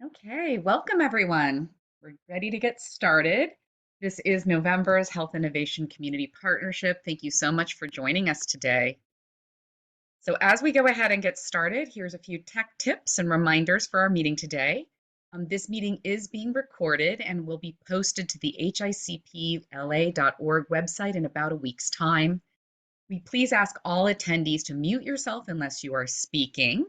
Okay, welcome everyone. We're ready to get started. This is November's Health Innovation Community Partnership. Thank you so much for joining us today. So as we go ahead and get started, here's a few tech tips and reminders for our meeting today. This meeting is being recorded and will be posted to the HICPLA.org website in about a week's time. We please ask all attendees to mute yourself unless you are speaking.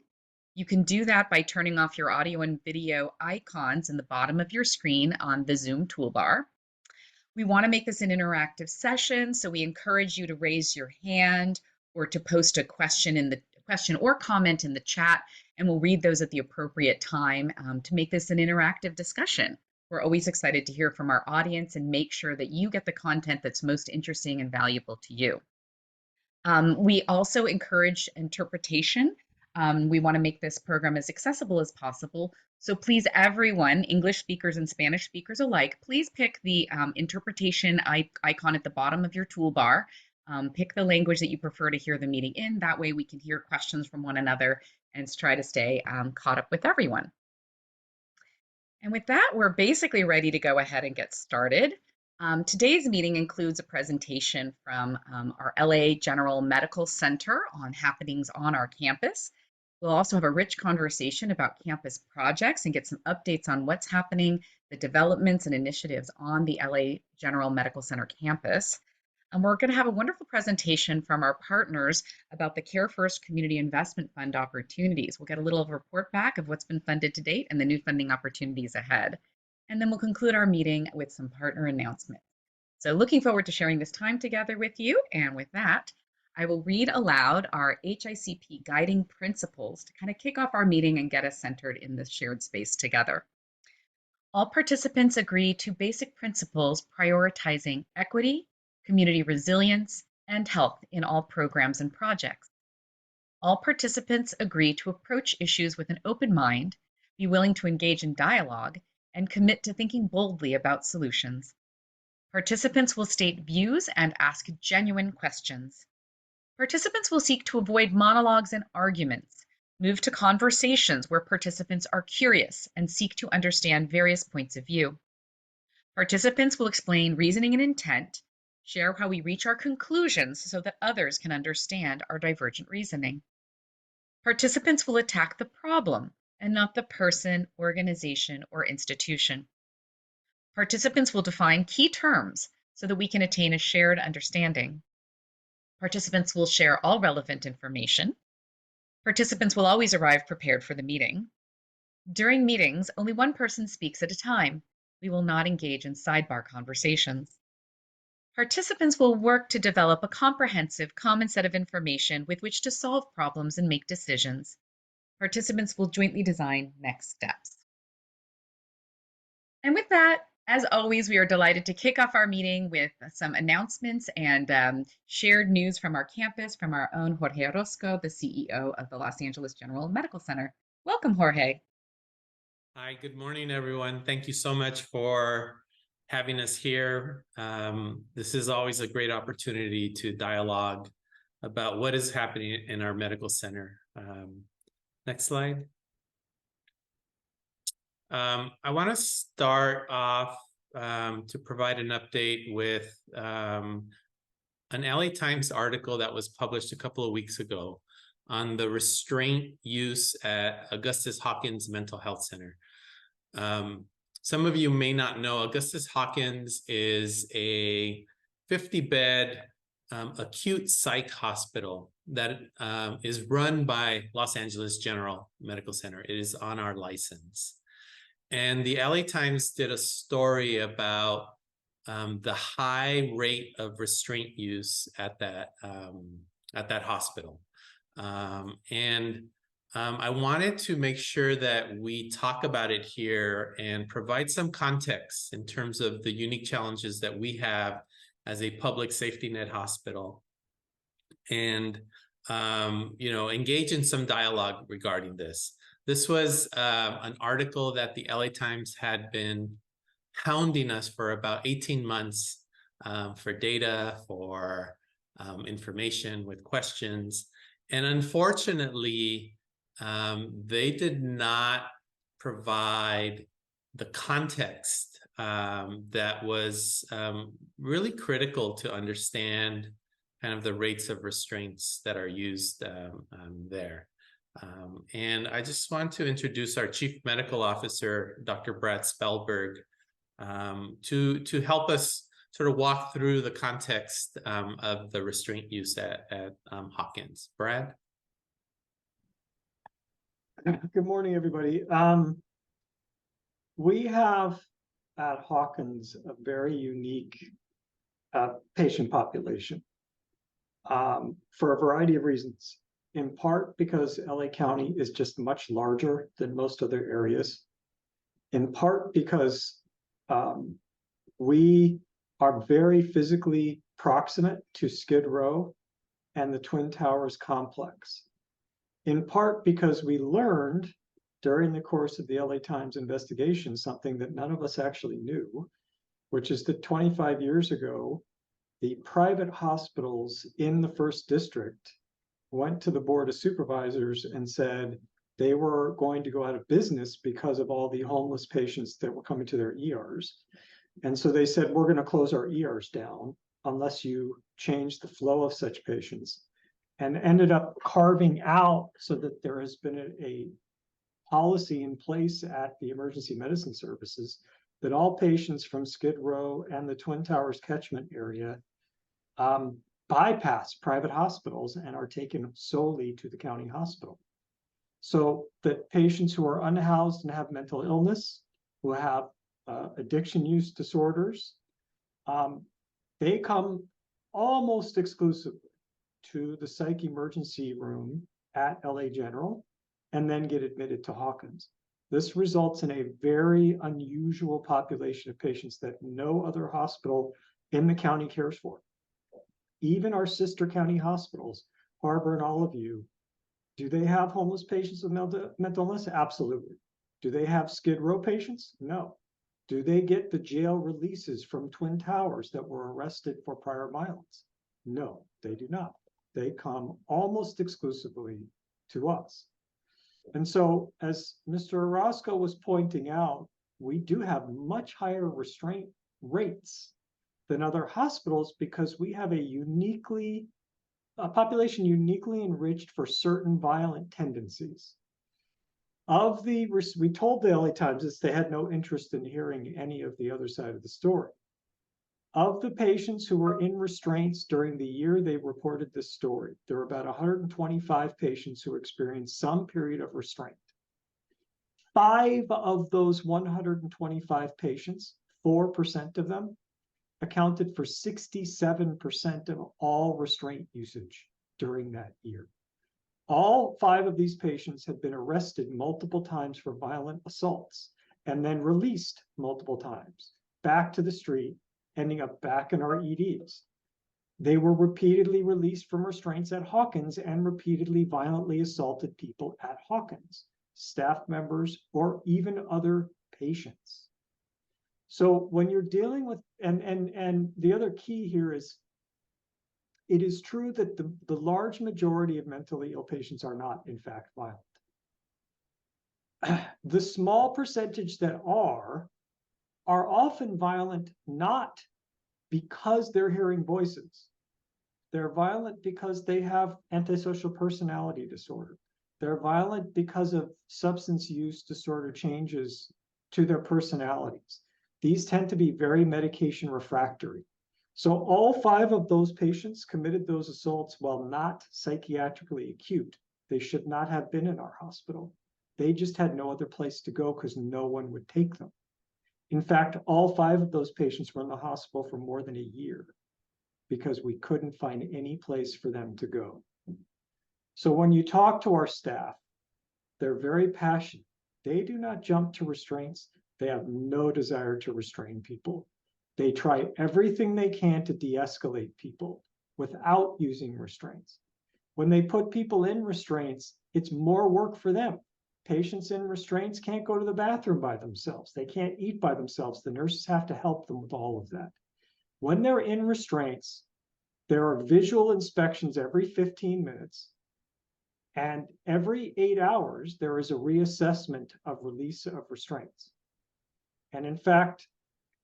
You can do that by turning off your audio and video icons in the bottom of your screen on the Zoom toolbar. We want to make this an interactive session, so we encourage you to raise your hand or to post a question or comment in the chat, and we'll read those at the appropriate time to make this an interactive discussion. We're always excited to hear from our audience and make sure that you get the content that's most interesting and valuable to you. We also encourage interpretation. We want to make this program as accessible as possible. So please, everyone, English speakers and Spanish speakers alike, please pick the interpretation icon at the bottom of your toolbar. Pick the language that you prefer to hear the meeting in. That way we can hear questions from one another and try to stay caught up with everyone. And with that, we're basically ready to go ahead and get started. Today's meeting includes a presentation from our LA General Medical Center on happenings on our campus. We'll also have a rich conversation about campus projects and get some updates on what's happening, the developments and initiatives on the LA General Medical Center campus. And we're going to have a wonderful presentation from our partners about the Care First Community Investment Fund opportunities. We'll get a little of a report back of what's been funded to date and the new funding opportunities ahead. And then we'll conclude our meeting with some partner announcements. So looking forward to sharing this time together with you. And with that, I will read aloud our HICP guiding principles to kind of kick off our meeting and get us centered in this shared space together. All participants agree to basic principles prioritizing equity, community resilience, and health in all programs and projects. All participants agree to approach issues with an open mind, be willing to engage in dialogue, and commit to thinking boldly about solutions. Participants will state views and ask genuine questions. Participants will seek to avoid monologues and arguments, move to conversations where participants are curious and seek to understand various points of view. Participants will explain reasoning and intent, share how we reach our conclusions so that others can understand our divergent reasoning. Participants will attack the problem and not the person, organization, or institution. Participants will define key terms so that we can attain a shared understanding. Participants will share all relevant information. Participants will always arrive prepared for the meeting. During meetings, only one person speaks at a time. We will not engage in sidebar conversations. Participants will work to develop a comprehensive, common set of information with which to solve problems and make decisions. Participants will jointly design next steps. And with that, as always, we are delighted to kick off our meeting with some announcements and shared news from our campus, from our own Jorge Orozco, the CEO of the Los Angeles General Medical Center. Welcome, Jorge. Hi, good morning, everyone. Thank you so much for having us here. This is always a great opportunity to dialogue about what is happening in our medical center. Next slide. I want to start off to provide an update with an LA Times article that was published a couple of weeks ago on the restraint use at Augustus Hawkins Mental Health Center. Some of you may not know, Augustus Hawkins is a 50-bed acute psych hospital that is run by Los Angeles General Medical Center. It is on our license. And the LA Times did a story about the high rate of restraint use at that hospital. I wanted to make sure that we talk about it here and provide some context in terms of the unique challenges that we have as a public safety net hospital, and engage in some dialogue regarding this. This was an article that the LA Times had been hounding us for about 18 months for data, for information with questions. And unfortunately, they did not provide the context that was really critical to understand kind of the rates of restraints that are used there. And I just want to introduce our Chief Medical Officer, Dr. Brad Spellberg, to help us sort of walk through the context of the restraint use at Hawkins. Brad? Good morning, everybody. We have at Hawkins a very unique patient population for a variety of reasons. In part because LA County is just much larger than most other areas. In part because we are very physically proximate to Skid Row and the Twin Towers complex. In part because we learned during the course of the LA Times investigation something that none of us actually knew, which is that 25 years ago, the private hospitals in the first district went to the Board of Supervisors and said they were going to go out of business because of all the homeless patients that were coming to their ERs. And so they said, we're going to close our ERs down unless you change the flow of such patients, and ended up carving out so that there has been a policy in place at the emergency medicine services that all patients from Skid Row and the Twin Towers catchment area bypass private hospitals and are taken solely to the county hospital. So that patients who are unhoused and have mental illness, who have addiction use disorders, they come almost exclusively to the psych emergency room at LA General and then get admitted to Hawkins. This results in a very unusual population of patients that no other hospital in the county cares for. Even our sister county hospitals, Harbor and all of you, do they have homeless patients with mental illness? Absolutely. Do they have Skid Row patients? No. Do they get the jail releases from Twin Towers that were arrested for prior violence? No, they do not. They come almost exclusively to us. And so, as Mr. Orozco was pointing out, we do have much higher restraint rates than other hospitals because we have a population uniquely enriched for certain violent tendencies. We told the LA Times that they had no interest in hearing any of the other side of the story. Of the patients who were in restraints during the year they reported this story, there were about 125 patients who experienced some period of restraint. 5 of those 125 patients, 4% of them, accounted for 67% of all restraint usage during that year. All 5 of these patients had been arrested multiple times for violent assaults and then released multiple times back to the street, ending up back in our EDs. They were repeatedly released from restraints at Hawkins and repeatedly violently assaulted people at Hawkins, staff members, or even other patients. So when you're dealing with, and the other key here is, it is true that the large majority of mentally ill patients are not, in fact, violent. The small percentage that are often violent not because they're hearing voices. They're violent because they have antisocial personality disorder. They're violent because of substance use disorder changes to their personalities. These tend to be very medication refractory. So all 5 of those patients committed those assaults while not psychiatrically acute. They should not have been in our hospital. They just had no other place to go because no one would take them. In fact, all 5 of those patients were in the hospital for more than a year because we couldn't find any place for them to go. So when you talk to our staff, they're very passionate. They do not jump to restraints. They have no desire to restrain people. They try everything they can to de-escalate people without using restraints. When they put people in restraints, it's more work for them. Patients in restraints can't go to the bathroom by themselves. They can't eat by themselves. The nurses have to help them with all of that. When they're in restraints, there are visual inspections every 15 minutes. And every 8 hours, there is a reassessment of release of restraints. And in fact,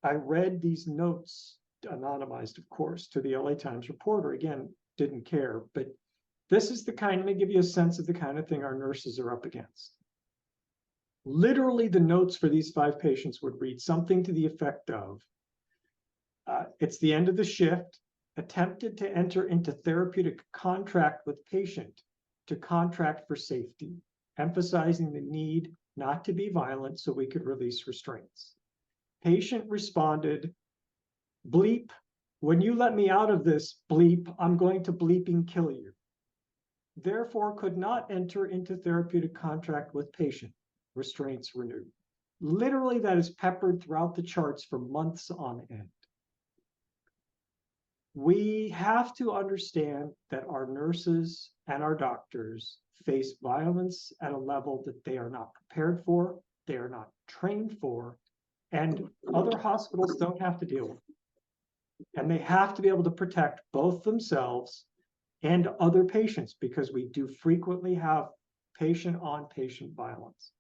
I read these notes, anonymized, of course, to the LA Times reporter. Again, didn't care, but this is the kind, let me give you a sense of the kind of thing our nurses are up against. Literally, the notes for these 5 patients would read something to the effect of, it's the end of the shift, attempted to enter into therapeutic contract with patient to contract for safety, emphasizing the need not to be violent so we could release restraints. Patient responded, bleep, when you let me out of this, bleep, I'm going to bleeping kill you. Therefore could not enter into therapeutic contract with patient, restraints renewed. Literally, that is peppered throughout the charts for months on end. We have to understand that our nurses and our doctors face violence at a level that they are not prepared for, they are not trained for, and other hospitals don't have to deal with it. And they have to be able to protect both themselves and other patients, because we do frequently have patient-on-patient violence.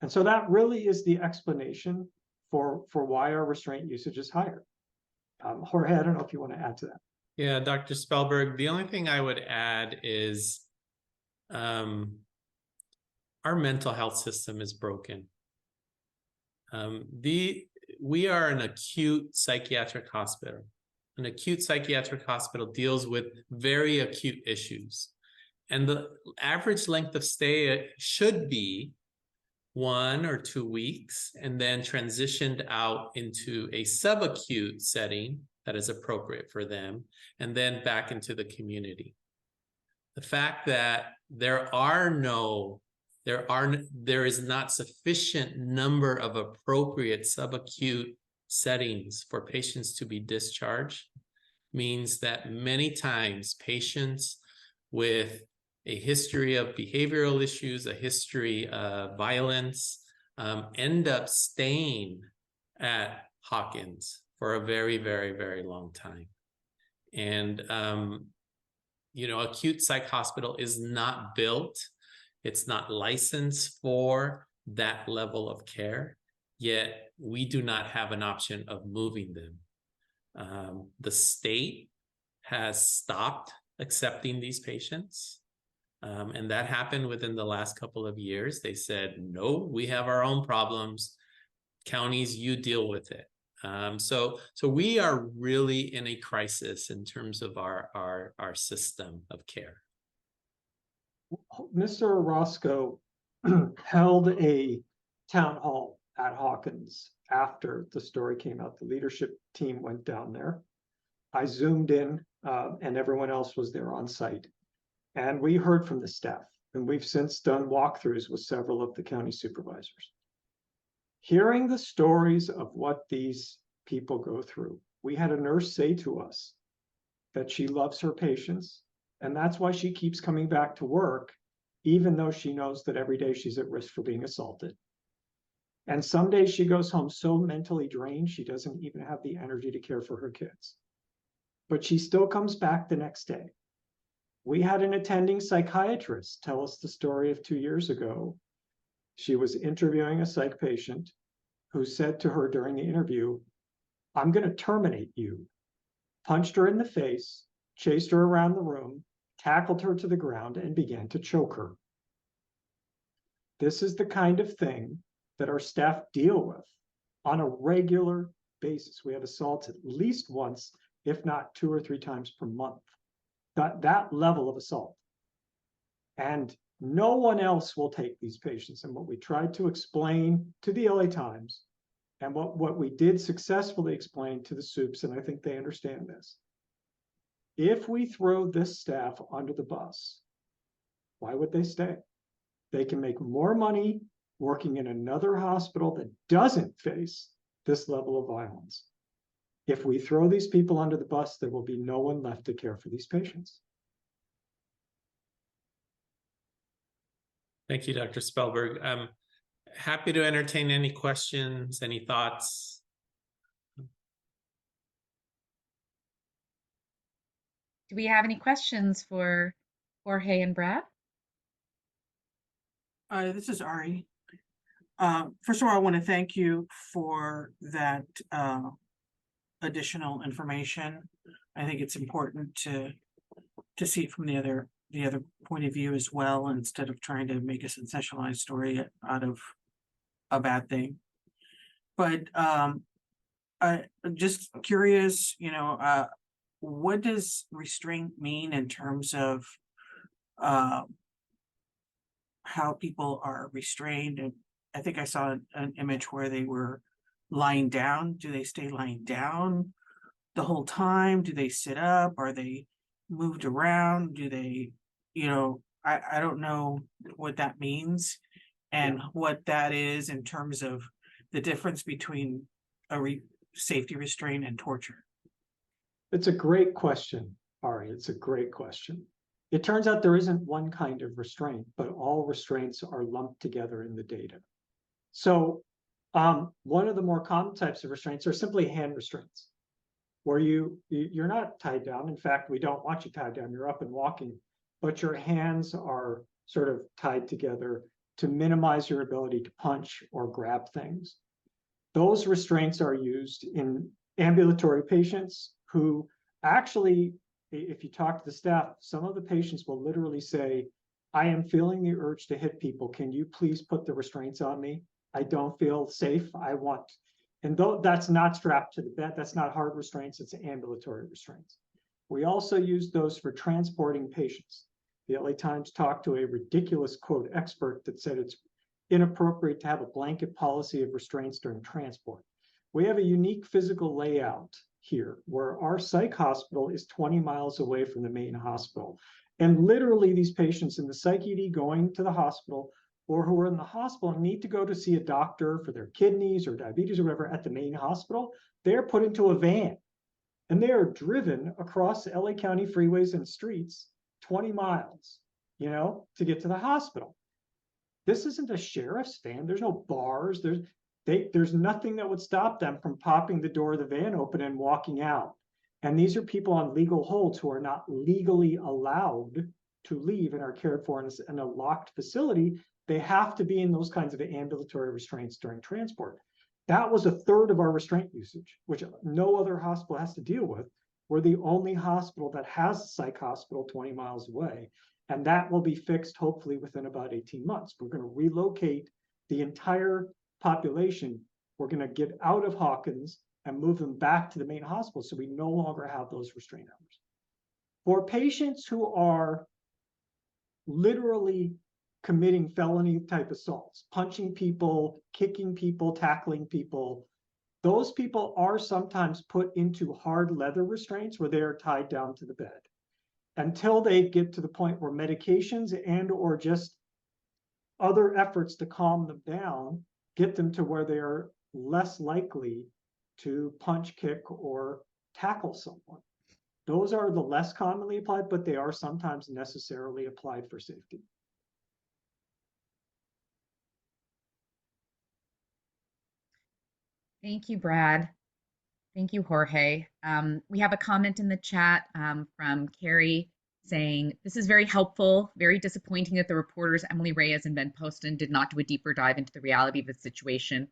And so that really is the explanation for why our restraint usage is higher. Jorge, I don't know if you want to add to that. Yeah, Dr. Spellberg, the only thing I would add is our mental health system is broken. We are an acute psychiatric hospital. An acute psychiatric hospital deals with very acute issues. And the average length of stay should be 1 or 2 weeks, and then transitioned out into a subacute setting that is appropriate for them, and then back into the community. The fact that there is not sufficient number of appropriate subacute settings for patients to be discharged means that many times patients with a history of behavioral issues, a history of violence, end up staying at Hawkins for a very, very, very long time. And, acute psych hospital is not built. It's not licensed for that level of care, yet we do not have an option of moving them. The state has stopped accepting these patients. And that happened within the last couple of years. They said, no, we have our own problems. Counties, you deal with it. So we are really in a crisis in terms of our system of care. Mr. Orozco held a town hall at Hawkins after the story came out. The leadership team went down there. I zoomed in, and everyone else was there on site. And we heard from the staff, and we've since done walkthroughs with several of the county supervisors. Hearing the stories of what these people go through, we had a nurse say to us that she loves her patients, and that's why she keeps coming back to work, even though she knows that every day she's at risk for being assaulted. And some days she goes home so mentally drained, she doesn't even have the energy to care for her kids. But she still comes back the next day. We had an attending psychiatrist tell us the story of 2 years ago. She was interviewing a psych patient who said to her during the interview, I'm going to terminate you. Punched her in the face, chased her around the room, tackled her to the ground, and began to choke her. This is the kind of thing that our staff deal with on a regular basis. We have assaults at least once, if not 2 or 3 times per month. That level of assault. And no one else will take these patients. And what we tried to explain to the LA Times, and what we did successfully explain to the soups, and I think they understand this, if we throw this staff under the bus, why would they stay? They can make more money working in another hospital that doesn't face this level of violence. If we throw these people under the bus, there will be no one left to care for these patients. Thank you, Dr. Spellberg. I'm happy to entertain any questions, any thoughts. Do we have any questions for Jorge and Brad? This is Ari. First of all, I want to thank you for that additional information. I think it's important to see it from the other point of view as well, instead of trying to make a sensationalized story out of a bad thing. But I'm just curious, what does restraint mean in terms of how people are restrained? And I think I saw an image where they were lying down. Do they stay lying down the whole time? Do they sit up? Are they moved around? Do they, I don't know what that means and what that is in terms of the difference between a safety restraint and torture. It's a great question, Ari. It's a great question. It turns out there isn't one kind of restraint, but all restraints are lumped together in the data. So one of the more common types of restraints are simply hand restraints, where you're not tied down. In fact, we don't want you tied down. You're up and walking, but your hands are sort of tied together to minimize your ability to punch or grab things. Those restraints are used in ambulatory patients who actually, if you talk to the staff, some of the patients will literally say, I am feeling the urge to hit people. Can you please put the restraints on me? I don't feel safe. I want, and though that's not strapped to the bed, that's not hard restraints, it's ambulatory restraints. We also use those for transporting patients. The LA Times talked to a ridiculous quote expert that said it's inappropriate to have a blanket policy of restraints during transport. We have a unique physical layout here where our psych hospital is 20 miles away from the main hospital. And literally these patients in the psych ED going to the hospital or who are in the hospital need to go to see a doctor for their kidneys or diabetes or whatever at the main hospital, they're put into a van and they are driven across LA County freeways and streets 20 miles, to get to the hospital. This isn't a sheriff's van. There's no bars. There's nothing that would stop them from popping the door of the van open and walking out. And these are people on legal holds who are not legally allowed to leave and are cared for in a locked facility. They have to be in those kinds of ambulatory restraints during transport. That was a third of our restraint usage, which no other hospital has to deal with. We're the only hospital that has a psych hospital 20 miles away. And that will be fixed hopefully within about 18 months. We're going to relocate the entire population. We're going to get out of Hawkins and move them back to the main hospital so we no longer have those restraint hours. For patients who are literally committing felony type assaults, punching people, kicking people, tackling people, those people are sometimes put into hard leather restraints where they are tied down to the bed until they get to the point where medications and or just other efforts to calm them down get them to where they are less likely to punch, kick, or tackle someone. Those are the less commonly applied, but they are sometimes necessarily applied for safety. Thank you, Brad. Thank you, Jorge. We have a comment in the chat from Carrie saying, this is very helpful, very disappointing that the reporters Emily Reyes and Ben Poston did not do a deeper dive into the reality of the situation,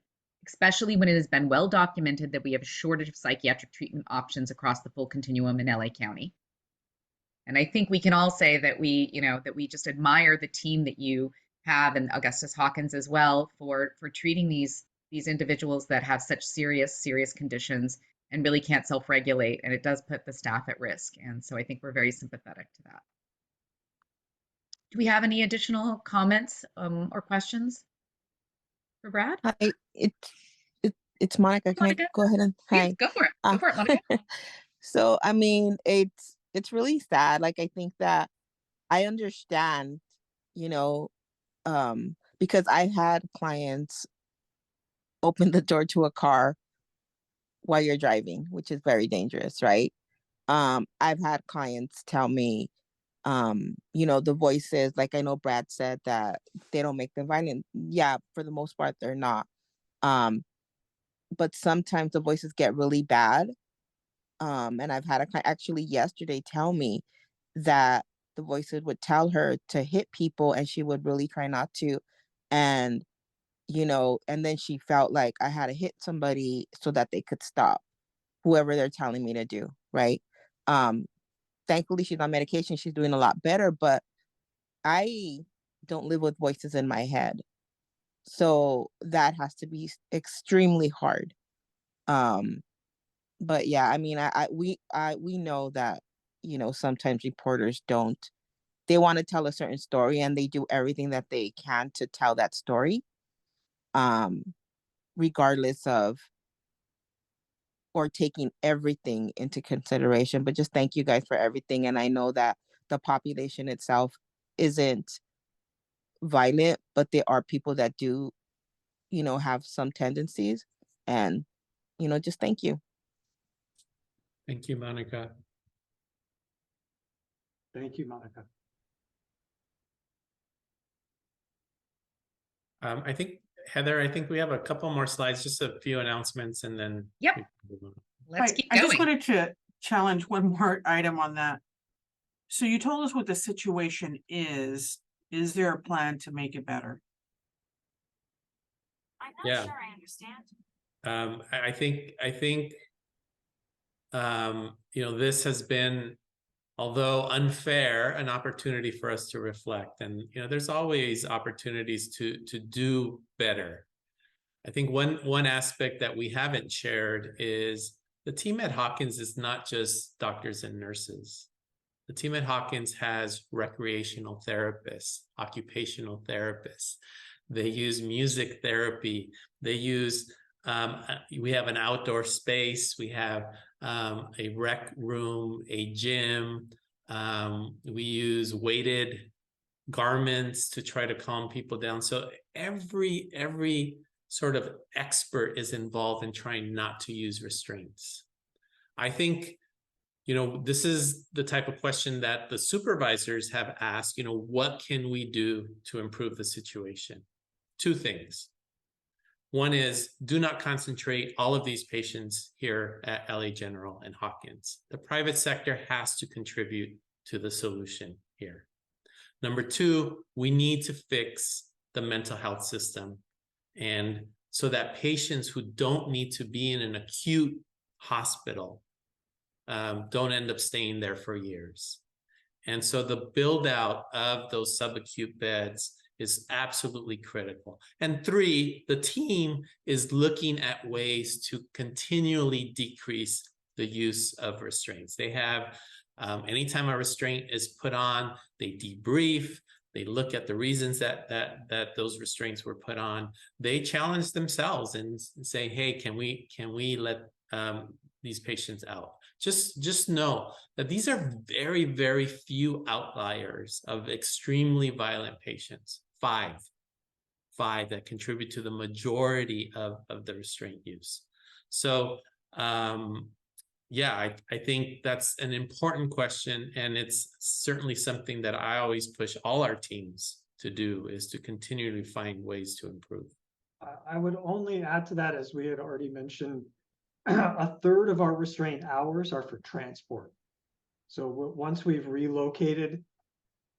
especially when it has been well documented that we have a shortage of psychiatric treatment options across the full continuum in LA County. And I think we can all say that we just admire the team that you have, and Augustus Hawkins as well, for treating these individuals that have such serious conditions and really can't self-regulate, and it does put the staff at risk. And so I think we're very sympathetic to that. Do we have any additional comments or questions for Brad? Hi, it's Monica. Can Monica? I go ahead and Yes, go for it. Go for it, Monica. So I mean, it's really sad. Like I think that I understand, because I had clients open the door to a car while you're driving, which is very dangerous, right? I've had clients tell me, the voices, like I know Brad said that they don't make them violent. Yeah, for the most part, they're not. But sometimes the voices get really bad. And I've had a client actually yesterday tell me that the voices would tell her to hit people and she would really try not to. And, and then she felt like I had to hit somebody so that they could stop whoever they're telling me to do, right? Um, Thankfully she's on medication, she's doing a lot better, but I don't live with voices in my head. So that has to be extremely hard. But yeah, I mean, we know that, sometimes reporters they want to tell a certain story and they do everything that they can to tell that story, um, regardless of or taking everything into consideration. But just thank you guys for everything. And I know that the population itself isn't violent, but there are people that do, have some tendencies. And, just thank you. Thank you, Monica. Thank you, Monica. I think, Heather, I think we have a couple more slides, just a few announcements, and then Yep. we can move on. Let's keep I just going. wanted to challenge one more item on that. So you told us what the situation is. Is there a plan to make it better? I'm not Yeah. sure I understand. I think this has been, although unfair, an opportunity for us to reflect. And there's always opportunities to do better. I think one aspect that we haven't shared is the team at Hawkins is not just doctors and nurses. The team at Hawkins has recreational therapists, occupational therapists. They use music therapy. They use, we have an outdoor space. We have a rec room, a gym. We use weighted garments to try to calm people down. So every sort of expert is involved in trying not to use restraints. I think, this is the type of question that the supervisors have asked, what can we do to improve the situation? Two things. One is, do not concentrate all of these patients here at LA General and Hawkins. The private sector has to contribute to the solution here. Number two, we need to fix the mental health system, and so that patients who don't need to be in an acute hospital don't end up staying there for years. And so the build out of those subacute beds is absolutely critical. And three, the team is looking at ways to continually decrease the use of restraints. They have, anytime a restraint is put on, they debrief, they look at the reasons that those restraints were put on. They challenge themselves and say, hey, can we let these patients out? Just know that these are very, very few outliers of extremely violent patients. Five that contribute to the majority of the restraint use. So yeah, I think that's an important question, and it's certainly something that I always push all our teams to do, is to continually find ways to improve. I would only add to that, as we had already mentioned, a third of our restraint hours are for transport. So once we've relocated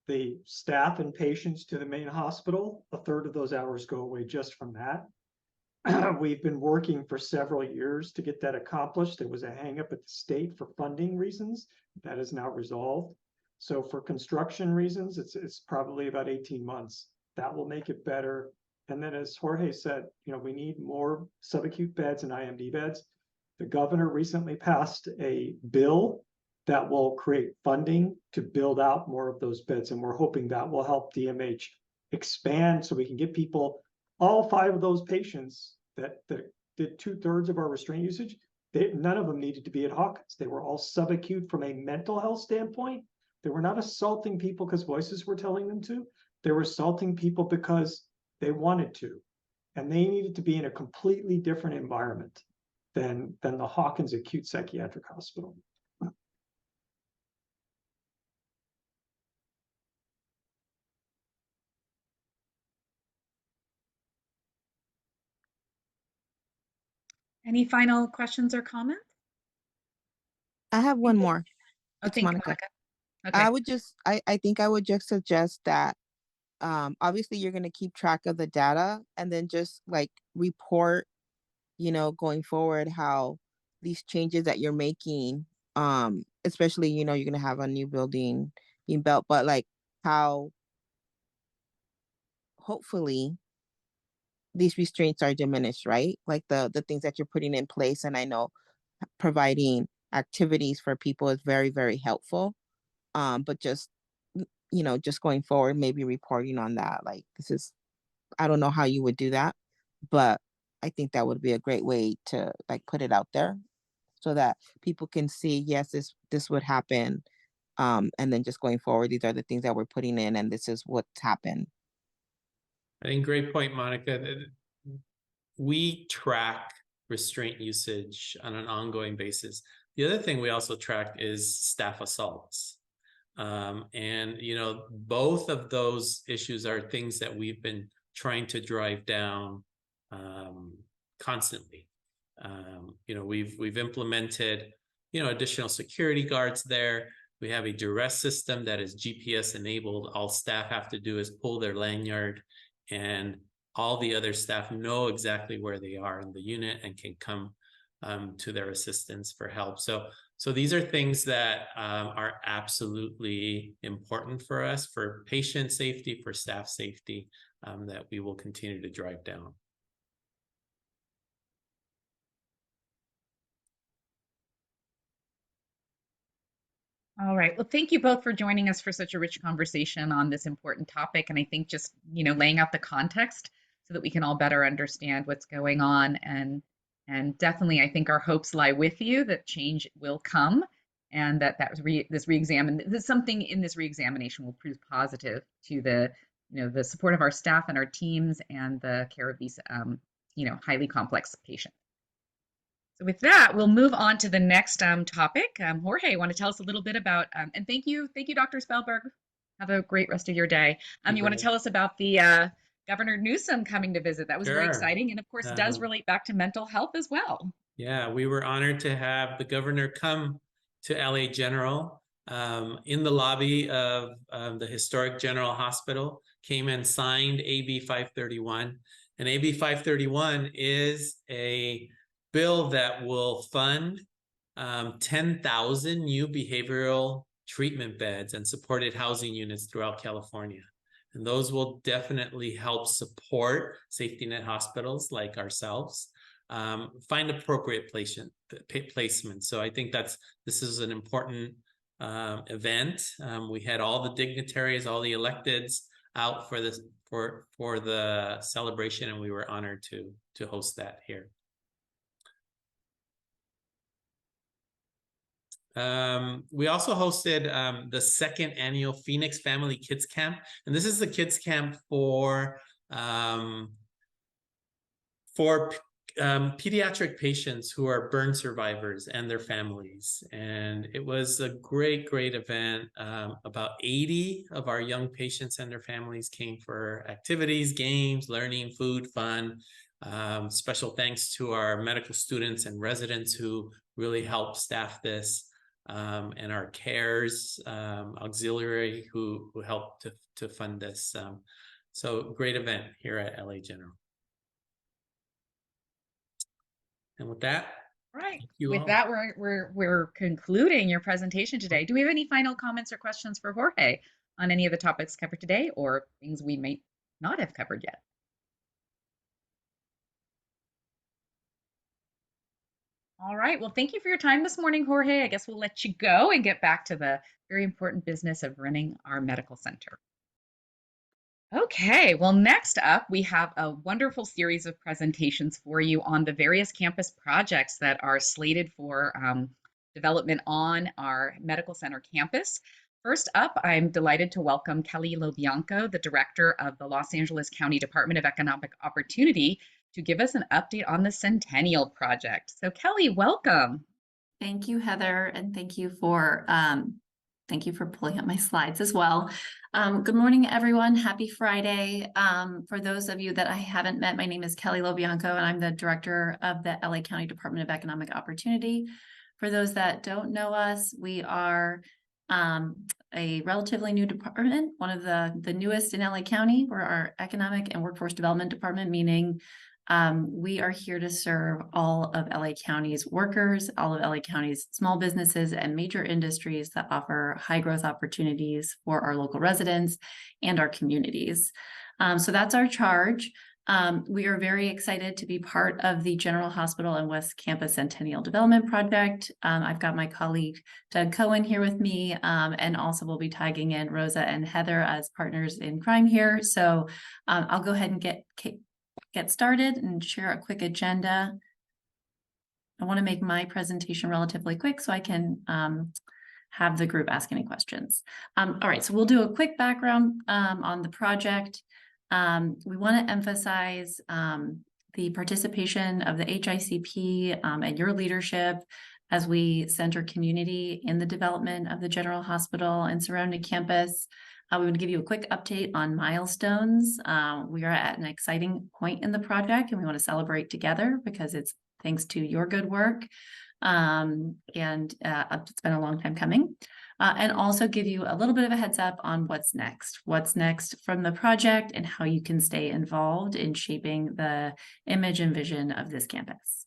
the staff and patients to the main hospital, a third of those hours go away just from that. We've been working for several years to get that accomplished. There was a hang-up at the state for funding reasons. That is now resolved. So for construction reasons, it's probably about 18 months. That will make it better. And then, as Jorge said, we need more subacute beds and IMD beds. The governor recently passed a bill that will create funding to build out more of those beds. And we're hoping that will help DMH expand so we can get people, all 5 of those patients that did 2/3 of our restraint usage, none of them needed to be at Hawkins. They were all subacute from a mental health standpoint. They were not assaulting people because voices were telling them to. They were assaulting people because they wanted to. And they needed to be in a completely different environment than the Hawkins Acute Psychiatric Hospital. Any final questions or comments? I have one more. Oh, It's thank you, Monica. Monica. Okay. I think I would just suggest that obviously you're going to keep track of the data and then just like report, going forward how these changes that you're making, especially, you're going to have a new building being built, but like how hopefully these restraints are diminished, right? Like the things that you're putting in place. And I know providing activities for people is very, very helpful. But just, just going forward, maybe reporting on that. Like I don't know how you would do that, but I think that would be a great way to like put it out there so that people can see, yes, this would happen. And then just going forward, these are the things that we're putting in and this is what's happened. I think great point, Monica. We track restraint usage on an ongoing basis. The other thing we also track is staff assaults. And, both of those issues are things that we've been trying to drive down constantly. We've implemented, additional security guards there. We have a duress system that is GPS enabled. All staff have to do is pull their lanyard, and all the other staff know exactly where they are in the unit and can come to their assistance for help. So these are things that are absolutely important for us, for patient safety, for staff safety, that we will continue to drive down. All right. Well, thank you both for joining us for such a rich conversation on this important topic. And I think just, laying out the context so that we can all better understand what's going on. And definitely, I think our hopes lie with you that change will come and that something in this reexamination will prove positive to the support of our staff and our teams and the care of these, highly complex patients. So with that, we'll move on to the next topic. Jorge, want to tell us a little bit about, and thank you, Dr. Spellberg. Have a great rest of your day. You want to tell us about the Governor Newsom coming to visit? That was very exciting, and of course, does relate back to mental health as well. Yeah, we were honored to have the governor come to LA General in the lobby of the historic General Hospital, came and signed AB 531. And AB 531 is a bill that will fund 10,000 new behavioral treatment beds and supported housing units throughout California. And those will definitely help support safety net hospitals like ourselves find appropriate placement. So I think this is an important event. We had all the dignitaries, all the electeds out for this for the celebration, and we were honored to host that here. We also hosted the second annual Phoenix Family Kids Camp, and this is the kids camp for pediatric patients who are burn survivors and their families. And it was a great event. About 80 of our young patients and their families came for activities, games, learning, food, fun. Special thanks to our medical students and residents who really helped staff this, and our CARES auxiliary who helped to fund this. So great event here at LA General. And with that, right. With that, we're concluding your presentation today. Do we have any final comments or questions for Jorge on any of the topics covered today, or things we may not have covered yet? All right. Well, thank you for your time this morning, Jorge. I guess we'll let you go and get back to the very important business of running our medical center. Okay, well, next up, we have a wonderful series of presentations for you on the various campus projects that are slated for development on our medical center campus. First up, I'm delighted to welcome Kelly LoBianco, the director of the Los Angeles County Department of Economic Opportunity, to give us an update on the Centennial Project. So Kelly, welcome. Thank you, Heather, and thank you for pulling up my slides as well. Good morning, everyone. Happy Friday. For those of you that I haven't met, my name is Kelly LoBianco, and I'm the director of the LA County Department of Economic Opportunity. For those that don't know us, we are a relatively new department, one of the newest in LA County. We're our Economic and Workforce Development Department, meaning we are here to serve all of LA County's workers, all of LA County's small businesses and major industries that offer high growth opportunities for our local residents and our communities. So that's our charge. We are very excited to be part of the General Hospital and West Campus Centennial Development Project. I've got my colleague Doug Cohen here with me, and also we'll be tagging in Rosa and Heather as partners in crime here. So I'll go ahead and get started and share a quick agenda. I want to make my presentation relatively quick so I can have the group ask any questions. All right, so we'll do a quick background on the project. We want to emphasize the participation of the HICP and your leadership as we center community in the development of the General Hospital and surrounding campus. We would give you a quick update on milestones. We are at an exciting point in the project and we want to celebrate together because it's thanks to your good work. And it's been a long time coming. And also give you a little bit of a heads up on what's next from the project and how you can stay involved in shaping the image and vision of this campus.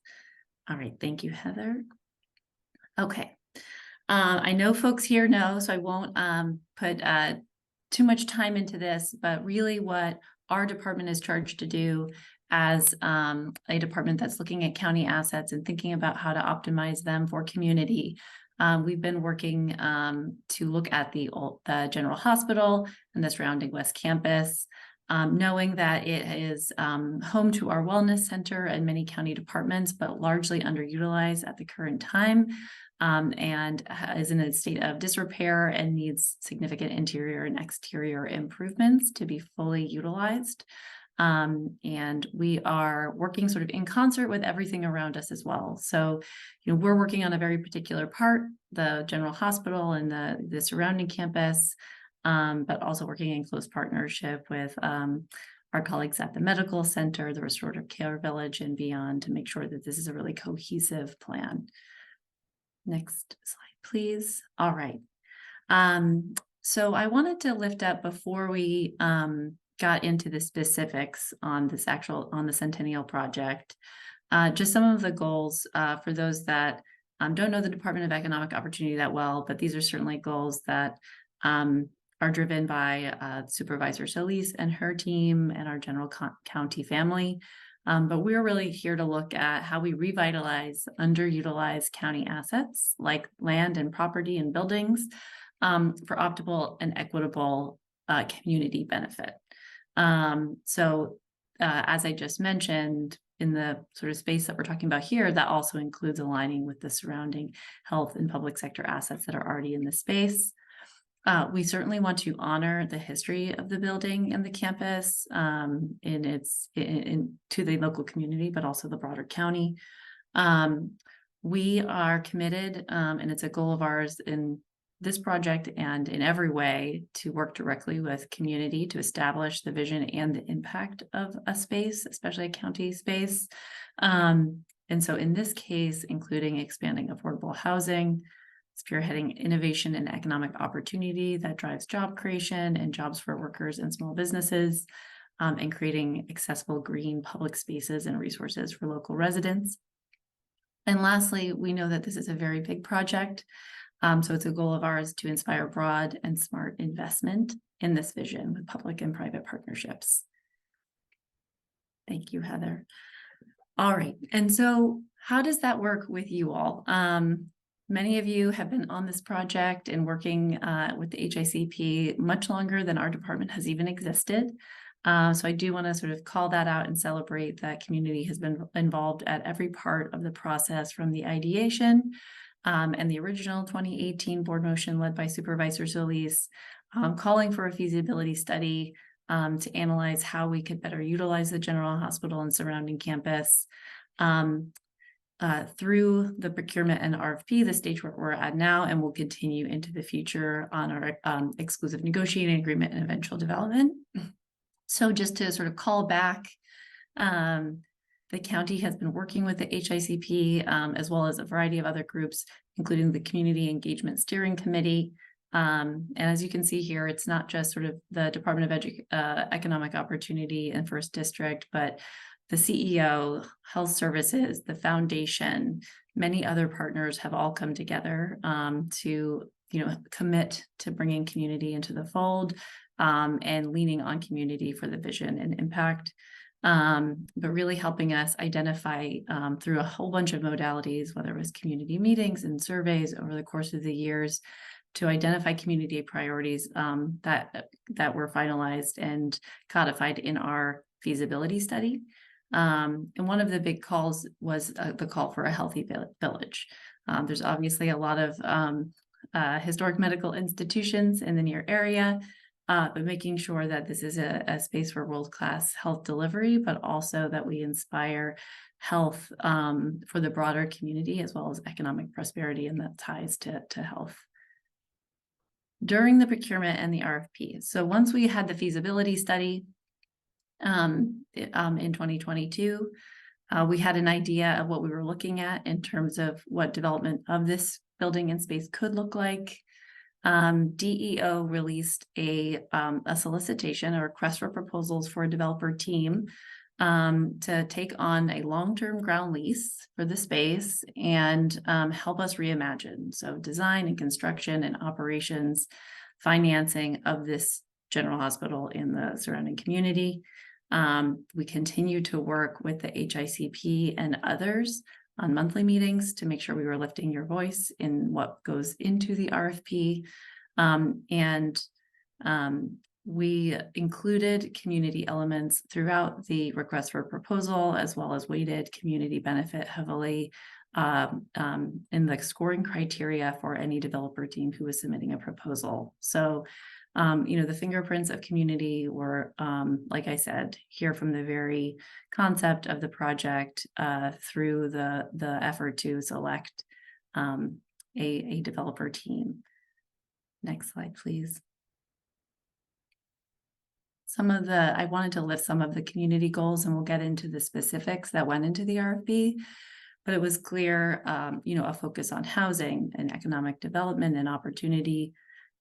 All right, thank you, Heather. Okay, I know folks here know, so I won't put too much time into this, but really what our department is charged to do as a department that's looking at county assets and thinking about how to optimize them for community. We've been working to look at the General Hospital and the surrounding West Campus, knowing that it is home to our wellness center and many county departments, but largely underutilized at the current time, and is in a state of disrepair and needs significant interior and exterior improvements to be fully utilized. And we are working sort of in concert with everything around us as well. So, we're working on a very particular part, the General Hospital and the surrounding campus, but also working in close partnership with our colleagues at the Medical Center, the Restorative Care Village, and beyond to make sure that this is a really cohesive plan. Next slide, please. All right. So I wanted to lift up before we got into the specifics on the Centennial Project, just some of the goals for those that don't know the Department of Economic Opportunity that well, but these are certainly goals that are driven by Supervisor Solis and her team and our general county family. But we're really here to look at how we revitalize underutilized county assets like land and property and buildings for optimal and equitable community benefit. So as I just mentioned, in the sort of space that we're talking about here, that also includes aligning with the surrounding health and public sector assets that are already in the space. We certainly want to honor the history of the building and the campus to the local community, but also the broader county. We are committed, and it's a goal of ours in this project and in every way to work directly with community to establish the vision and the impact of a space, especially a county space. And so in this case, including expanding affordable housing, spearheading innovation and economic opportunity that drives job creation and jobs for workers and small businesses, and creating accessible green public spaces and resources for local residents. And lastly, we know that this is a very big project. So it's a goal of ours to inspire broad and smart investment in this vision with public and private partnerships. Thank you, Heather. All right, and so how does that work with you all? Many of you have been on this project and working with the HICP much longer than our department has even existed. So I do want to sort of call that out and celebrate that community has been involved at every part of the process, from the ideation and the original 2018 board motion led by Supervisor Solis, calling for a feasibility study to analyze how we could better utilize the General Hospital and surrounding campus, through the procurement and RFP, the stage where we're at now, and will continue into the future on our exclusive negotiating agreement and eventual development. So just to sort of call back, the county has been working with the HICP as well as a variety of other groups, including the Community Engagement Steering Committee, And as you can see here, it's not just sort of the Department of Economic Opportunity and First District, but the CEO, Health Services, the foundation, many other partners have all come together to commit to bringing community into the fold and leaning on community for the vision and impact. But really helping us identify through a whole bunch of modalities, whether it was community meetings and surveys over the course of the years, to identify community priorities that were finalized and codified in our feasibility study. And one of the big calls was the call for a healthy village. There's obviously a lot of historic medical institutions in the near area, but making sure that this is a space for world-class health delivery, but also that we inspire health for the broader community as well as economic prosperity, and that ties to health. During the procurement and the RFP. So once we had the feasibility study in 2022, we had an idea of what we were looking at in terms of what development of this building and space could look like. DEO released a solicitation, a request for proposals for a developer team to take on a long-term ground lease for the space and help us reimagine. So design and construction and operations, financing of this general hospital in the surrounding community. We continue to work with the HICP and others on monthly meetings to make sure we were lifting your voice in what goes into the RFP. We included community elements throughout the request for proposal, as well as weighted community benefit heavily in the scoring criteria for any developer team who was submitting a proposal. So, the fingerprints of community were, like I said, here from the very concept of the project through the effort to select a developer team. Next slide, please. I wanted to list some of the community goals, and we'll get into the specifics that went into the RFP, but it was clear, a focus on housing and economic development and opportunity,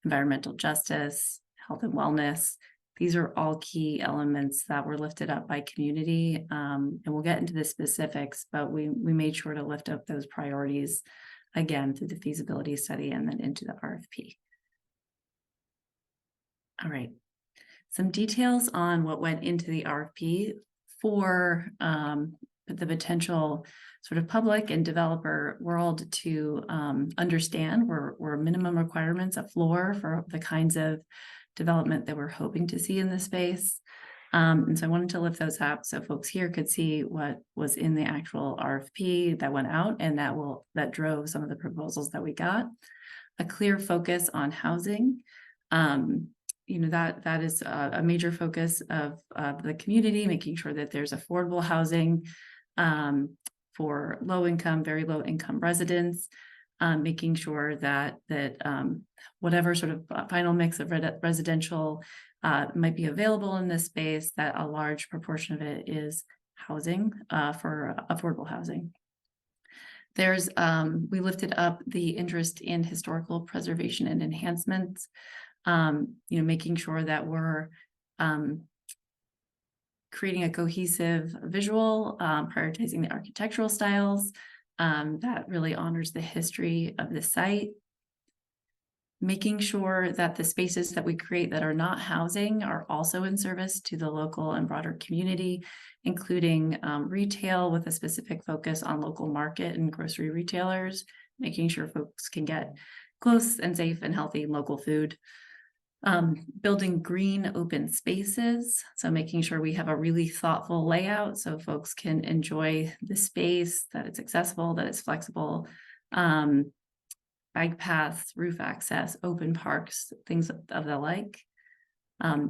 environmental justice, health and wellness. These are all key elements that were lifted up by community, and we'll get into the specifics, but we made sure to lift up those priorities again through the feasibility study and then into the RFP. All right. Some details on what went into the RFP for the potential sort of public and developer world to understand were minimum requirements, a floor for the kinds of development that we're hoping to see in this space. And so I wanted to lift those up so folks here could see what was in the actual RFP that went out, and that drove some of the proposals that we got. A clear focus on housing. That is a major focus of the community, making sure that there's affordable housing for low income, very low income residents, making sure that whatever sort of final mix of residential might be available in this space, that a large proportion of it is housing for affordable housing. We lifted up the interest in historical preservation and enhancements. Making sure that we're creating a cohesive visual, prioritizing the architectural styles that really honors the history of the site. Making sure that the spaces that we create that are not housing are also in service to the local and broader community, including retail with a specific focus on local market and grocery retailers, making sure folks can get close and safe and healthy local food. Building green open spaces, so making sure we have a really thoughtful layout so folks can enjoy the space, that it's accessible, that it's flexible, bike paths, roof access, open parks, things of the like.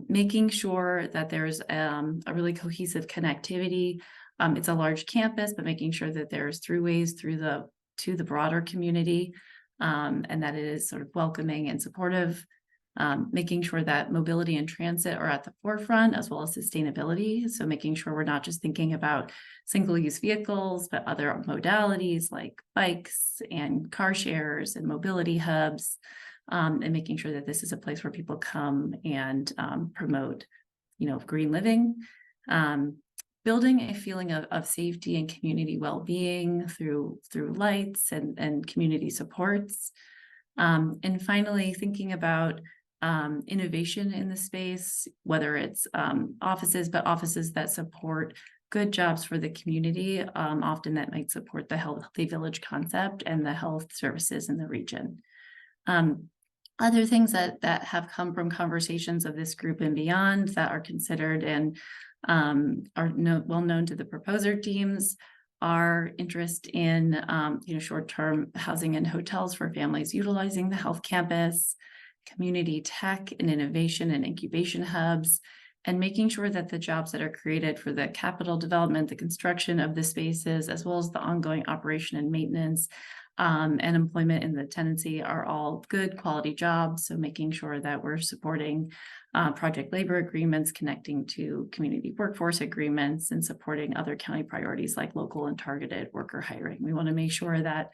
Making sure that there's a really cohesive connectivity. It's a large campus, but making sure that there's throughways to the broader community, and that it is sort of welcoming and supportive. Making sure that mobility and transit are at the forefront, as well as sustainability. So making sure we're not just thinking about single-use vehicles, but other modalities like bikes and car shares and mobility hubs. and making sure that this is a place where people come and promote, green living, building a feeling of safety and community well-being through lights and community supports. And finally, thinking about innovation in the space, whether it's offices that support good jobs for the community. Often that might support the healthy village concept and the health services in the region. Other things that have come from conversations of this group and beyond that are considered and are well known to the proposer teams are interest in short-term housing and hotels for families utilizing the health campus, community tech and innovation and incubation hubs, and making sure that the jobs that are created for the capital development, the construction of the spaces, as well as the ongoing operation and maintenance and employment in the tenancy are all good quality jobs. So making sure that we're supporting project labor agreements, connecting to community workforce agreements, and supporting other county priorities like local and targeted worker hiring. We want to make sure that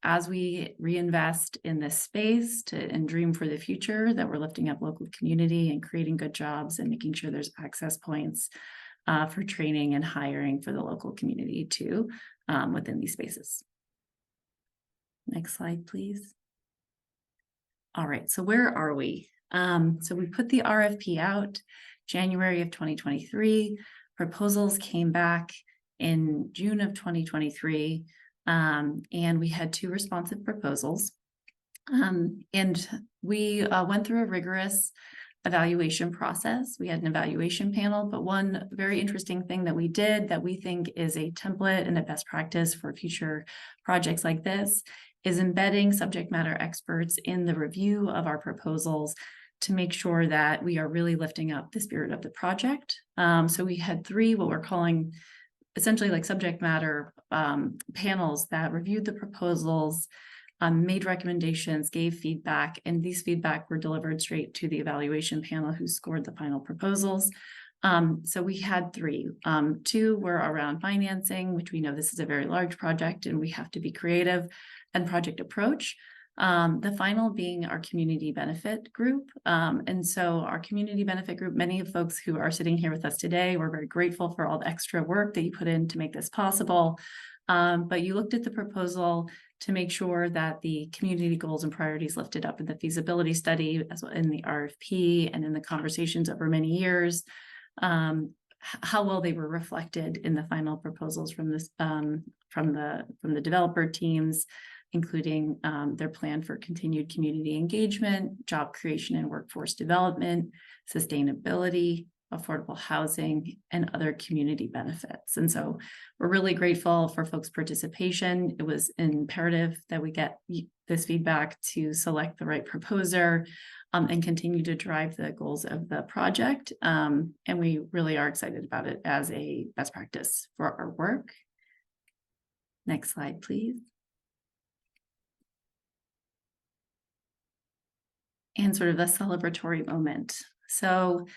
as we reinvest in this space and dream for the future, that we're lifting up local community and creating good jobs and making sure there's access points for training and hiring for the local community too within these spaces. Next slide, please. All right, so where are we? So we put the RFP out January of 2023. Proposals came back in June of 2023. And we had 2 responsive proposals. And we went through a rigorous evaluation process. We had an evaluation panel, but one very interesting thing that we did that we think is a template and a best practice for future projects like this is embedding subject matter experts in the review of our proposals to make sure that we are really lifting up the spirit of the project. So we had 3, what we're calling essentially like subject matter panels that reviewed the proposals, made recommendations, gave feedback, and these feedback were delivered straight to the evaluation panel who scored the final proposals. So we had 3. 2 were around financing, which we know this is a very large project and we have to be creative, and project approach. The final being our community benefit group. And so our community benefit group, many of folks who are sitting here with us today, we're very grateful for all the extra work that you put in to make this possible. But you looked at the proposal to make sure that the community goals and priorities lifted up in the feasibility study, as well in the RFP and in the conversations over many years, how well they were reflected in the final proposals from this from the developer teams, including their plan for continued community engagement, job creation and workforce development, sustainability, affordable housing, and other community benefits. And so we're really grateful for folks' participation. It was imperative that we get this feedback to select the right proposer and continue to drive the goals of the project. And we really are excited about it as a best practice for our work. Next slide, please. And sort of a celebratory moment. So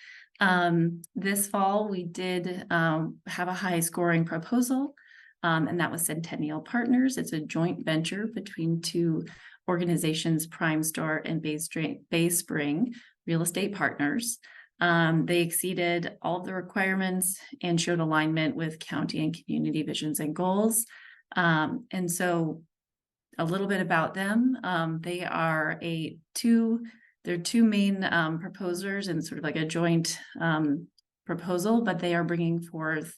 this fall, we did have a high scoring proposal, and that was Centennial Partners. It's a joint venture between 2 organizations, Prime Store and Bay Spring Real Estate Partners. They exceeded all of the requirements and showed alignment with county and community visions and goals. And so a little bit about them. They are They're 2 main proposers and sort of like a joint proposal, but they are bringing forth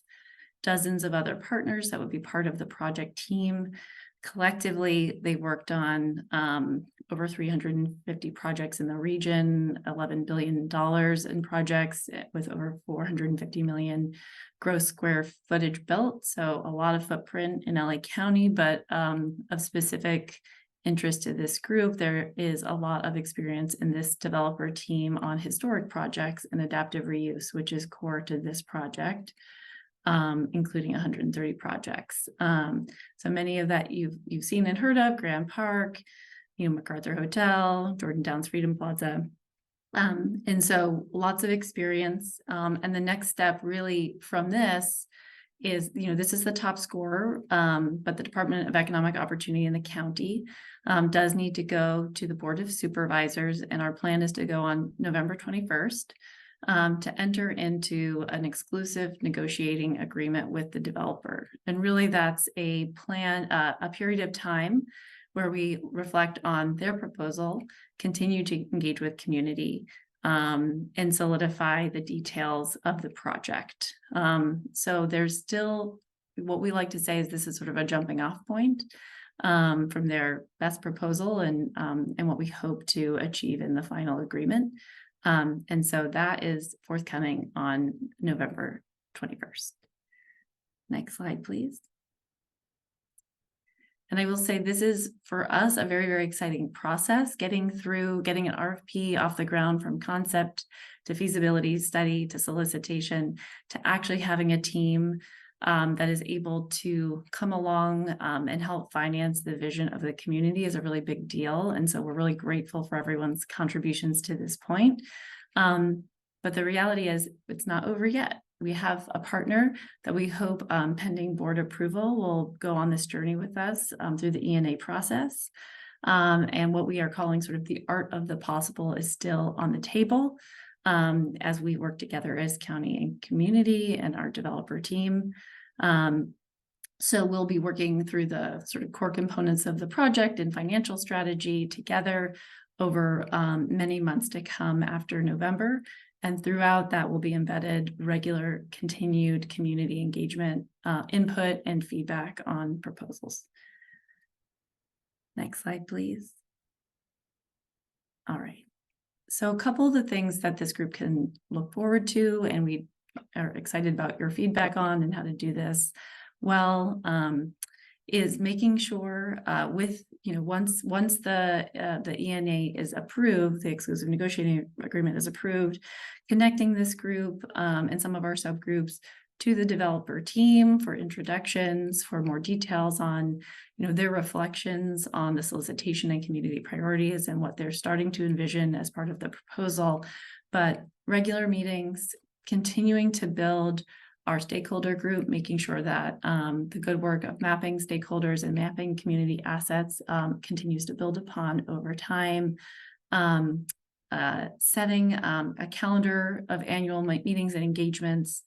dozens of other partners that would be part of the project team. Collectively, they worked on over 350 projects in the region, $11 billion in projects with over 450 million gross square footage built. So a lot of footprint in LA County, but of specific interest to this group, there is a lot of experience in this developer team on historic projects and adaptive reuse, which is core to this project, including 130 projects. So many of that you've seen and heard of: Grand Park, MacArthur Hotel, Jordan Downs Freedom Plaza. And so lots of experience. And the next step really from this is, this is the top scorer, but the Department of Economic Opportunity in the county does need to go to the Board of Supervisors, and our plan is to go on November 21st to enter into an exclusive negotiating agreement with the developer. And really that's a plan, a period of time where we reflect on their proposal, continue to engage with community, and solidify the details of the project. So there's still, what we like to say is this is sort of a jumping off point from their best proposal and what we hope to achieve in the final agreement. And so that is forthcoming on November 21st. Next slide, please. And I will say this is for us a very, very exciting process, getting an RFP off the ground from concept to feasibility study to solicitation to actually having a team that is able to come along and help finance the vision of the community is a really big deal. And so we're really grateful for everyone's contributions to this point. But the reality is it's not over yet. We have a partner that we hope pending board approval will go on this journey with us through the ENA process. And what we are calling sort of the art of the possible is still on the table as we work together as county and community and our developer team. So we'll be working through the sort of core components of the project and financial strategy together over many months to come after November. And throughout that will be embedded regular continued community engagement, input and feedback on proposals. Next slide, please. All right. So a couple of the things that this group can look forward to, and we are excited about your feedback on and how to do this well, is making sure with, once the ENA is approved, the exclusive negotiating agreement is approved, connecting this group and some of our subgroups to the developer team for introductions, for more details on, their reflections on the solicitation and community priorities and what they're starting to envision as part of the proposal. But regular meetings, continuing to build our stakeholder group, making sure that the good work of mapping stakeholders and mapping community assets continues to build upon over time. Setting a calendar of annual meetings and engagements,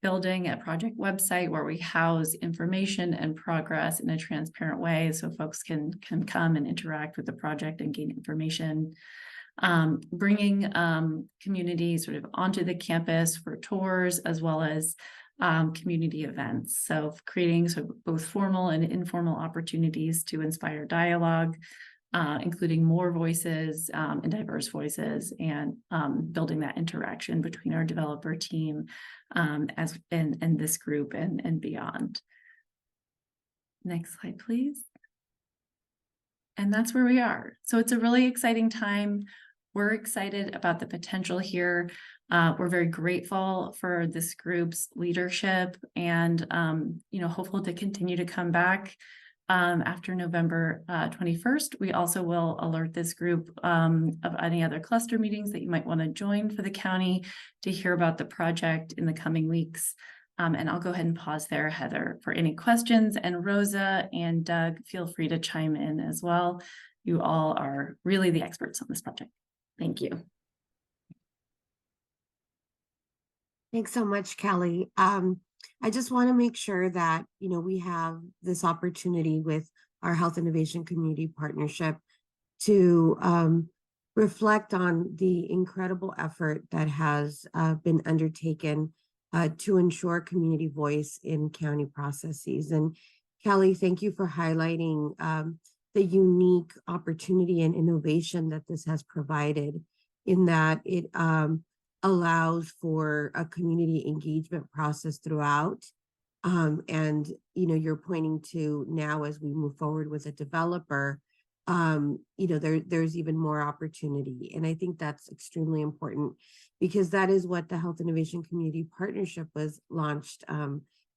building a project website where we house information and progress in a transparent way so folks can come and interact with the project and gain information. Bringing community sort of onto the campus for tours as well as community events. So creating sort of both formal and informal opportunities to inspire dialogue, including more voices and diverse voices, and building that interaction between our developer team and this group and beyond. Next slide, please. And that's where we are. So it's a really exciting time. We're excited about the potential here. We're very grateful for this group's leadership and, hopeful to continue to come back after November 21st. We also will alert this group of any other cluster meetings that you might want to join for the county to hear about the project in the coming weeks. And I'll go ahead and pause there, Heather, for any questions. And Rosa and Doug, feel free to chime in as well. You all are really the experts on this project. Thank you. Thanks so much, Kelly. I just want to make sure that, we have this opportunity with our Health Innovation Community Partnership to reflect on the incredible effort that has been undertaken to ensure community voice in county processes. And Kelly, thank you for highlighting the unique opportunity and innovation that this has provided, in that it allows for a community engagement process throughout. And, you're pointing to now as we move forward with a developer, there's even more opportunity. And I think that's extremely important, because that is what the Health Innovation Community Partnership was launched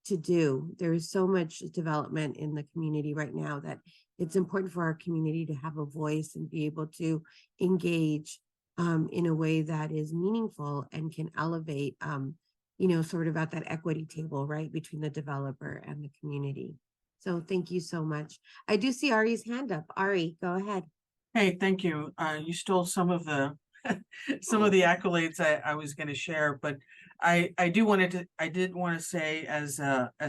to do. There is so much development in the community right now that it's important for our community to have a voice and be able to engage in a way that is meaningful and can elevate, sort of at that equity table, right, between the developer and the community. So thank you so much. I do see Ari's hand up. Ari, go ahead. Hey, thank you. You stole some of the some of the accolades I was going to share, but I did want to say as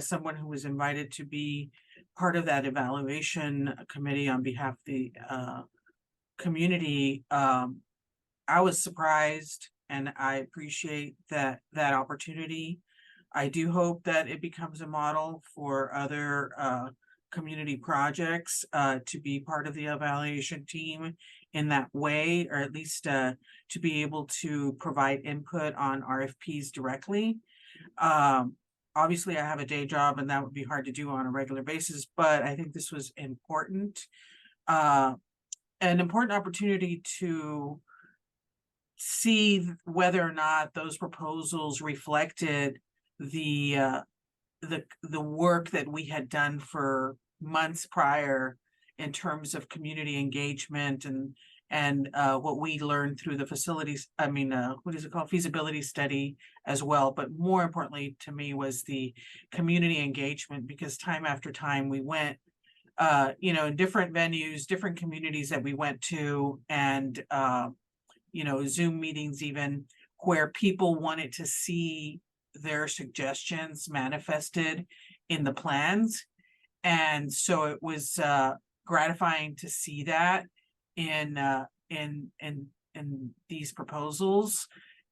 someone who was invited to be part of that evaluation committee on behalf of the community, I was surprised, and I appreciate that opportunity. I do hope that it becomes a model for other community projects to be part of the evaluation team in that way, or at least to be able to provide input on RFPs directly. Obviously, I have a day job, and that would be hard to do on a regular basis, but I think this was important. An important opportunity to see whether or not those proposals reflected the work that we had done for months prior in terms of community engagement and what we learned through the facilities, what is it called? Feasibility study as well. But more importantly to me was the community engagement, because time after time we went, in different venues, different communities that we went to, and Zoom meetings even, where people wanted to see their suggestions manifested in the plans. And so it was gratifying to see that in these proposals.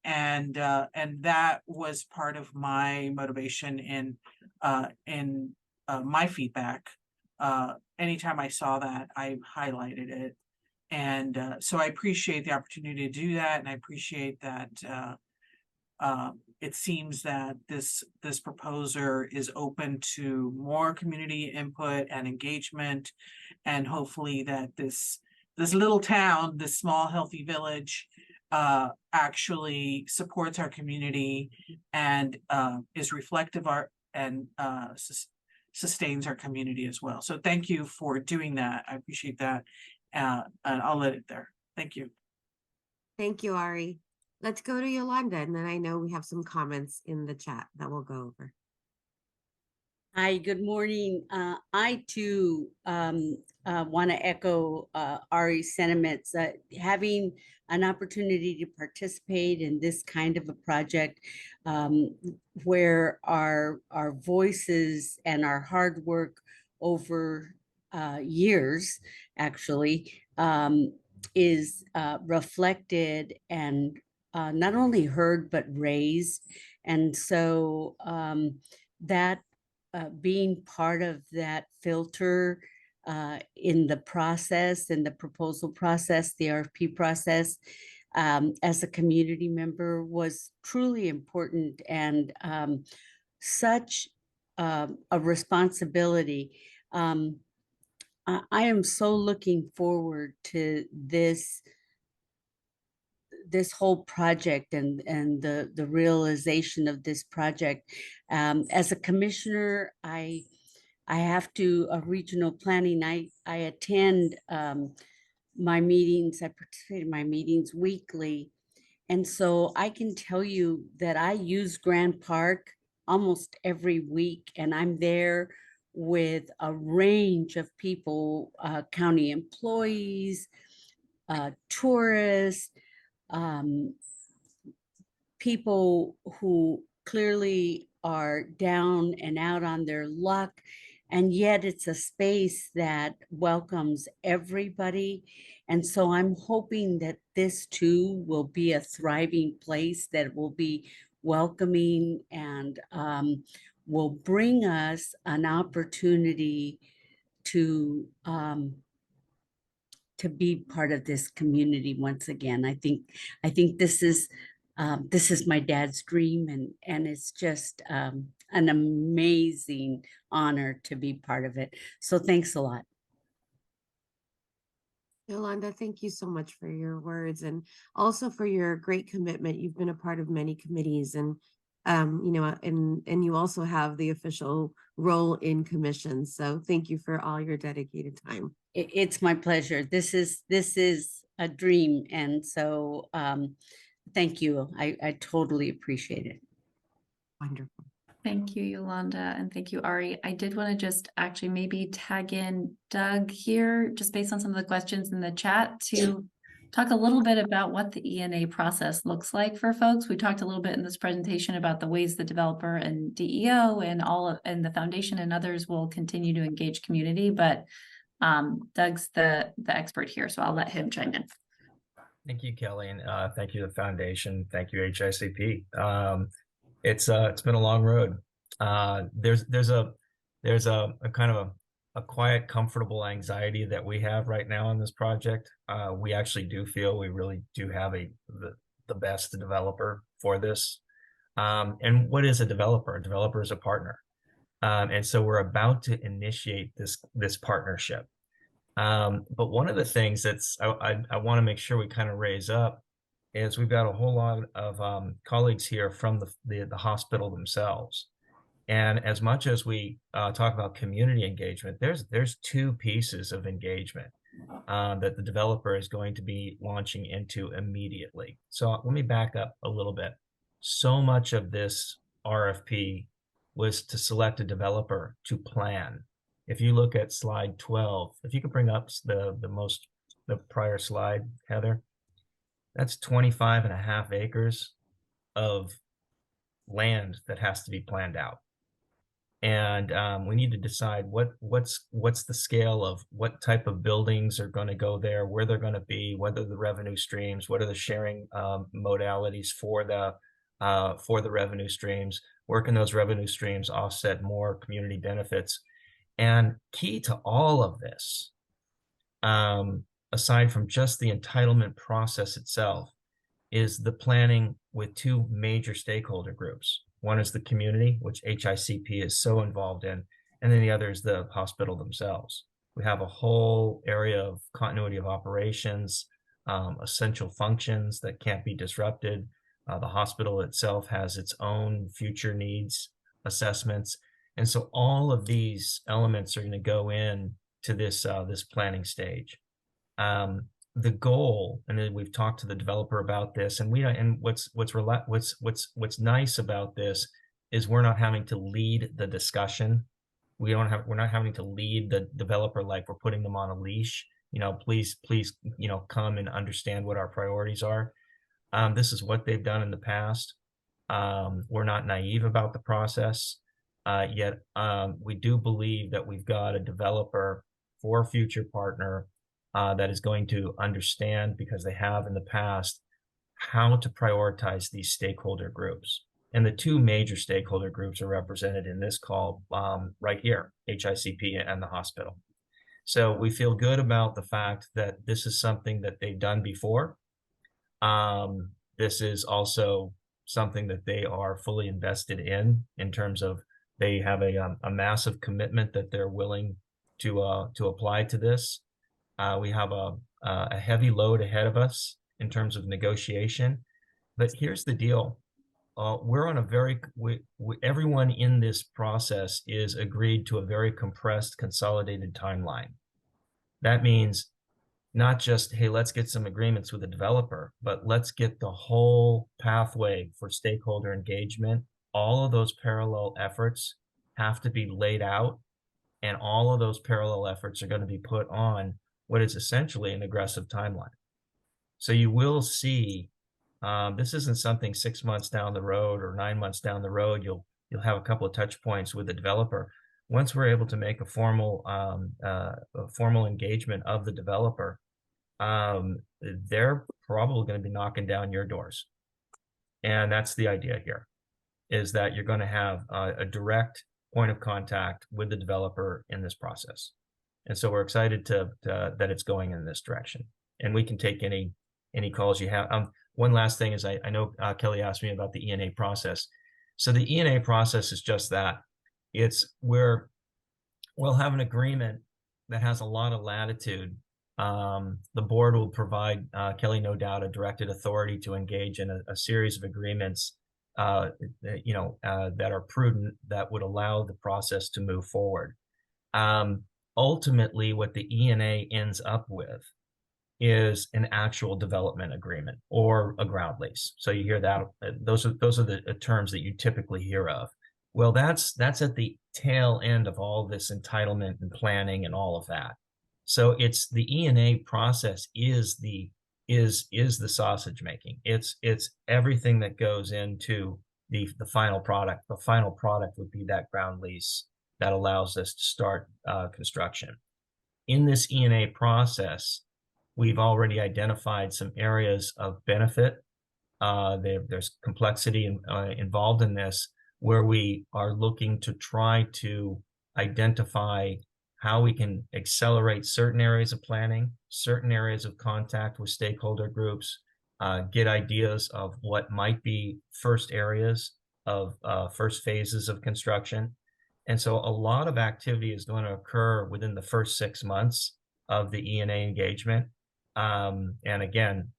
And that was part of my motivation in my feedback. Anytime I saw that, I highlighted it. And so I appreciate the opportunity to do that, and I appreciate that it seems that this proposer is open to more community input and engagement, and hopefully that this little town, this small healthy village, actually supports our community and is reflective and sustains our community as well. So thank you for doing that. I appreciate that. And I'll let it there. Thank you. Thank you, Ari. Let's go to Yolanda, and then I know we have some comments in the chat that we'll go over. Hi, good morning. I too want to echo Ari's sentiments. Having an opportunity to participate in this kind of a project where our voices and our hard work over years actually is reflected and not only heard but raised. And so that being part of that filter in the process, in the proposal process, the RFP process, as a community member was truly important, and such a responsibility. I am so looking forward to this whole project and the realization of this project. As a commissioner, I have to regional planning. I attend my meetings. I participate in my meetings weekly, and so I can tell you that I use Grand Park almost every week, and I'm there with a range of people, county employees, tourists, people who clearly are down and out on their luck, and yet it's a space that welcomes everybody. And so I'm hoping that this too will be a thriving place, that will be welcoming, and will bring us an opportunity to be part of this community once again. I think this is my dad's dream, and it's just an amazing honor to be part of it. So thanks a lot. Yolanda, thank you so much for your words, and also for your great commitment. You've been a part of many committees, and and you also have the official role in commissions. So thank you for all your dedicated time. It's my pleasure. This is a dream, and so thank you. I totally appreciate it. Wonderful. Thank you, Yolanda, and thank you, Ari. I did want to just actually maybe tag in Doug here, just based on some of the questions in the chat, to talk a little bit about what the ENA process looks like for folks. We talked a little bit in this presentation about the ways the developer and DEO and and the foundation and others will continue to engage community, but Doug's the expert here, so I'll let him chime in. Thank you, Kelly, and thank you to the foundation. Thank you, HICP. It's been a long road. There's a kind of a quiet, comfortable anxiety that we have right now on this project. We actually do feel we really do have the best developer for this. And what is a developer? A developer is a partner. And so we're about to initiate this partnership. But one of the things I want to make sure we kind of raise up is we've got a whole lot of colleagues here from the hospital themselves. And as much as we talk about community engagement, there's two pieces of engagement that the developer is going to be launching into immediately. So let me back up a little bit. So much of this RFP was to select a developer to plan. If you look at slide 12, if you could bring up the prior slide, Heather, that's 25.5 acres of land that has to be planned out. And we need to decide what's the scale of what type of buildings are going to go there, where they're going to be, what are the revenue streams, what are the sharing modalities for the revenue streams, where can those revenue streams offset more community benefits. And key to all of this, aside from just the entitlement process itself, is the planning with two major stakeholder groups. One is the community, which HICP is so involved in, and then the other is the hospital themselves. We have a whole area of continuity of operations, essential functions that can't be disrupted. The hospital itself has its own future needs assessments. And so all of these elements are going to go in to this planning stage. The goal, and then we've talked to the developer about this, and what's nice about this is we're not having to lead the discussion. We're not having to lead the developer like we're putting them on a leash. Please, come and understand what our priorities are. This is what they've done in the past. We're not naive about the process. Yet we do believe that we've got a developer for a future partner that is going to understand, because they have in the past, how to prioritize these stakeholder groups. And the two major stakeholder groups are represented in this call right here, HICP and the hospital. So we feel good about the fact that this is something that they've done before. This is also something that they are fully invested in terms of they have a massive commitment that they're willing to apply to this. We have a heavy load ahead of us in terms of negotiation, but here's the deal. We're on everyone in this process is agreed to a very compressed, consolidated timeline. That means not just, hey, let's get some agreements with the developer, but let's get the whole pathway for stakeholder engagement. All of those parallel efforts have to be laid out, and all of those parallel efforts are going to be put on what is essentially an aggressive timeline. So you will see, this isn't something 6 months down the road or 9 months down the road, you'll have a couple of touch points with the developer. Once we're able to make a formal engagement of the developer, they're probably going to be knocking down your doors. And that's the idea here, is that you're going to have a direct point of contact with the developer in this process. And so we're excited that it's going in this direction. And we can take any calls you have. One last thing is I know Kelly asked me about the ENA process. So the ENA process is just that. It's where we'll have an agreement that has a lot of latitude. The board will provide Kelly, no doubt, a directed authority to engage in a series of agreements that are prudent, that would allow the process to move forward. Ultimately, what the ENA ends up with is an actual development agreement or a ground lease. So you hear that, those are the terms that you typically hear of. Well, that's at the tail end of all this entitlement and planning and all of that. So it's the E&A process is the sausage making. It's everything that goes into the final product. The final product would be that ground lease that allows us to start construction. In this E&A process, we've already identified some areas of benefit. There's complexity involved in this, where we are looking to try to identify how we can accelerate certain areas of planning, certain areas of contact with stakeholder groups, get ideas of what might be first areas of first phases of construction. And so a lot of activity is going to occur within the first 6 months of the E&A engagement. And again,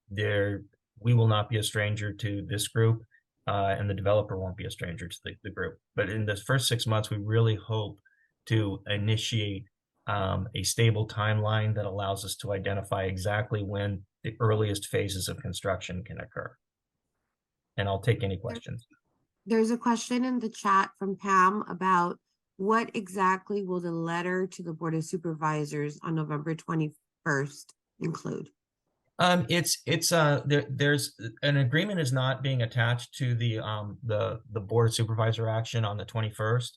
we will not be a stranger to this group, and the developer won't be a stranger to the group. But in the first 6 months, we really hope to initiate a stable timeline that allows us to identify exactly when the earliest phases of construction can occur. And I'll take any questions. There's a question in the chat from Pam about what exactly will the letter to the Board of Supervisors on November 21st include? There's an agreement is not being attached to the Board of Supervisor action on the 21st.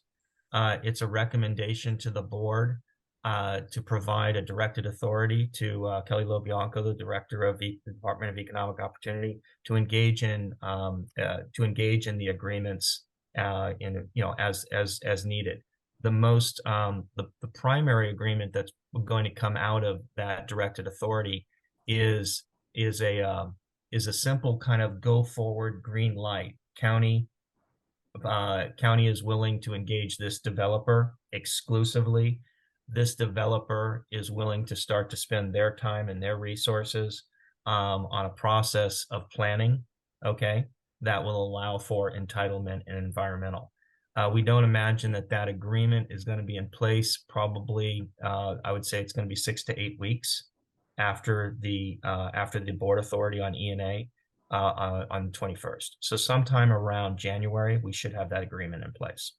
It's a recommendation to the board to provide a directed authority to Kelly LoBianco, the director of the Department of Economic Opportunity, to engage in the agreements as needed. The primary agreement that's going to come out of that directed authority is a simple kind of go forward green light. County is willing to engage this developer exclusively. This developer is willing to start to spend their time and their resources on a process of planning, okay, that will allow for entitlement and environmental. We don't imagine that agreement is going to be in place probably, I would say it's going to be 6 to 8 weeks after the board authority on E&A on the 21st. So sometime around January, we should have that agreement in place.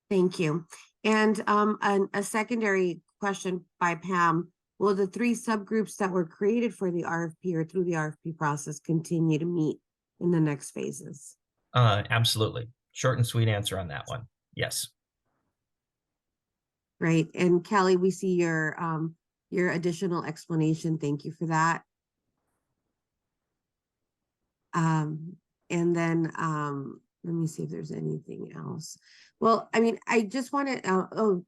Thank you. And a secondary question by Pam, will the 3 subgroups that were created for the RFP or through the RFP process continue to meet in the next phases? Absolutely. Short and sweet answer on that one. Yes. Right. And Kelly, we see your additional explanation. Thank you for that. And then let me see if there's anything else. Well, I mean, I just want to,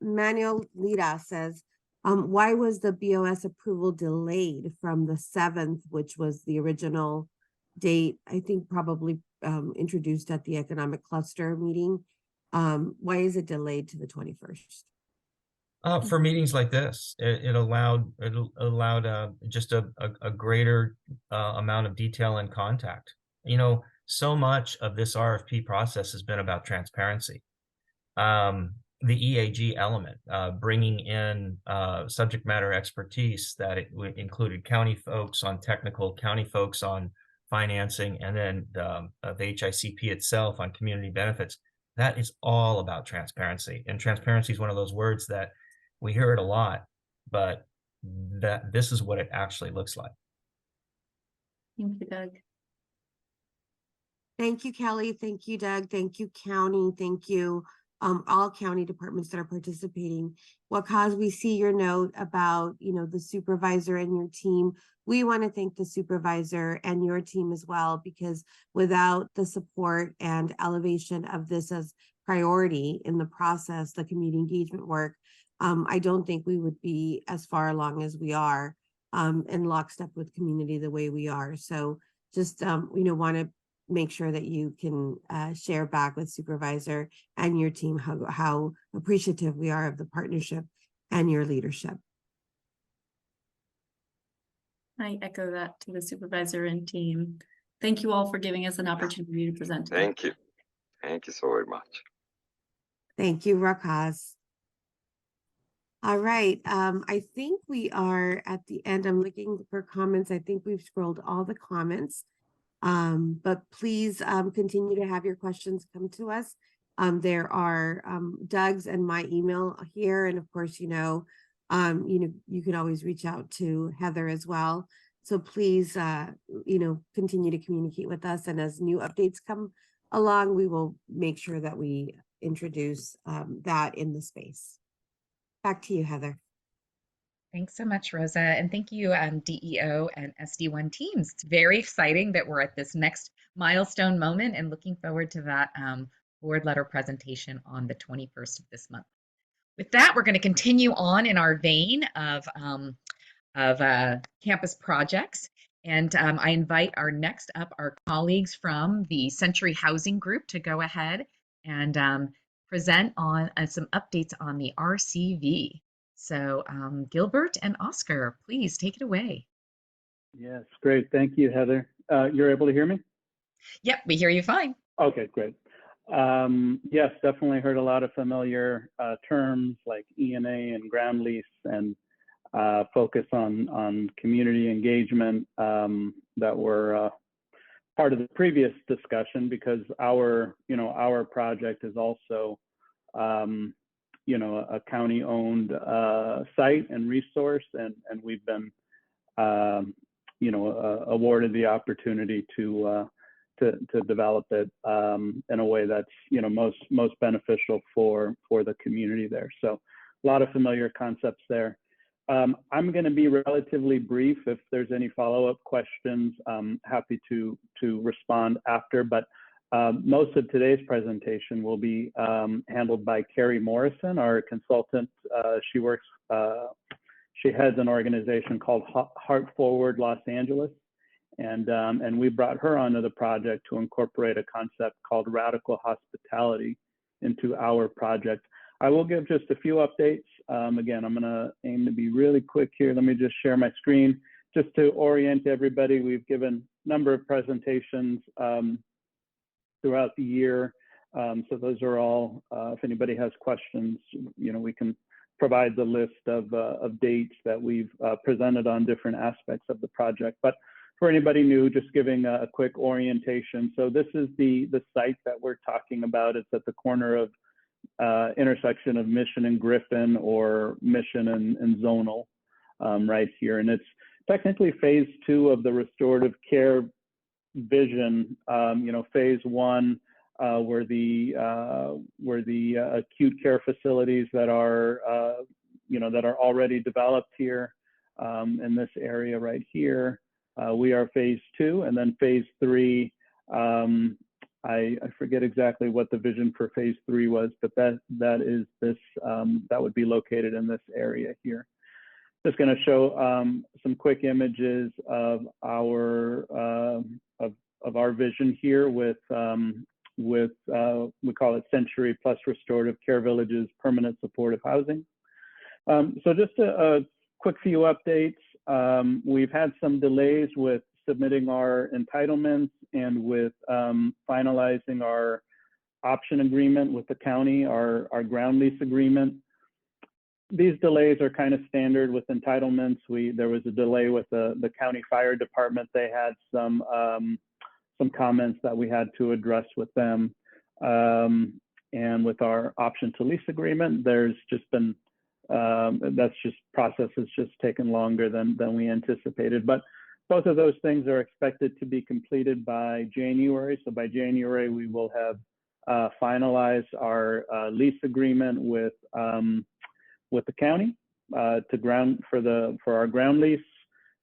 Manuel Lira says, why was the BOS approval delayed from the 7th, which was the original date, I think probably introduced at the economic cluster meeting? Why is it delayed to the 21st? For meetings like this, it allowed just a greater amount of detail and contact. You know, so much of this RFP process has been about transparency. The EAG element, bringing in subject matter expertise that it included county folks on technical, county folks on financing, and then the HICP itself on community benefits. That is all about transparency. And transparency is one of those words that we hear it a lot, but this is what it actually looks like. Thank you, Doug. Thank you, Kelly. Thank you, Doug. Thank you, County. Thank you, all county departments that are participating. Waqaz, we see your note about, the supervisor and your team. We want to thank the supervisor and your team as well, because without the support and elevation of this as priority in the process, the community engagement work, I don't think we would be as far along as we are in lockstep with community the way we are. So just, want to make sure that you can share back with supervisor and your team how appreciative we are of the partnership and your leadership. I echo that to the supervisor and team. Thank you all for giving us an opportunity to present. Thank you. Thank you so very much. Thank you, Waqaz. All right. I think we are at the end. I'm looking for comments. I think we've scrolled all the comments. But please continue to have your questions come to us. There are Doug's and my email here, and of course, you can always reach out to Heather as well. So please, continue to communicate with us, and as new updates come along, we will make sure that we introduce that in the space. Back to you, Heather. Thanks so much, Rosa. And thank you, DEO and SD1 teams. It's very exciting that we're at this next milestone moment and looking forward to that board letter presentation on the 21st of this month. With that, we're going to continue on in our vein of campus projects. And I invite our next up, our colleagues from the Century Housing Group, to go ahead and present on some updates on the RCV. So Gilbert and Oscar, please take it away. Yes, great. Thank you, Heather. You're able to hear me? Yep, we hear you fine. Okay, great. Yes, definitely heard a lot of familiar terms like ENA and ground lease and focus on community engagement that were part of the previous discussion, because our project is also a county-owned site and resource, and we've been awarded the opportunity to develop it in a way that's most beneficial for the community there. So a lot of familiar concepts there. I'm going to be relatively brief. If there's any follow-up questions, I'm happy to respond after, but most of today's presentation will be handled by Carrie Morrison, our consultant. She heads an organization called Heart Forward Los Angeles, and we brought her onto the project to incorporate a concept called radical hospitality into our project. I will give just a few updates. Again, I'm going to aim to be really quick here. Let me just share my screen just to orient everybody. We've given a number of presentations throughout the year. So those are all, if anybody has questions, we can provide the list of dates that we've presented on different aspects of the project. But for anybody new, just giving a quick orientation. So this is the site that we're talking about. It's at the corner of intersection of Mission and Griffin, or Mission and Zonal, right here. And it's technically phase 2 of the restorative care vision. Phase 1 were the acute care facilities that are already developed here in this area right here. We are phase 2, and then phase 3. I forget exactly what the vision for phase 3 was, but that is this. That would be located in this area here. Just going to show some quick images of our vision here with we call it Century Plus Restorative Care Villages Permanent Supportive Housing. So just a quick few updates. We've had some delays with submitting our entitlements and with finalizing our option agreement with the county, our ground lease agreement. These delays are kind of standard with entitlements. There was a delay with the county fire department. They had some comments that we had to address with them. And with our option to lease agreement, there's just been, process has just taken longer than we anticipated. But both of those things are expected to be completed by January. So by January, we will have finalized our lease agreement with the county for our ground lease,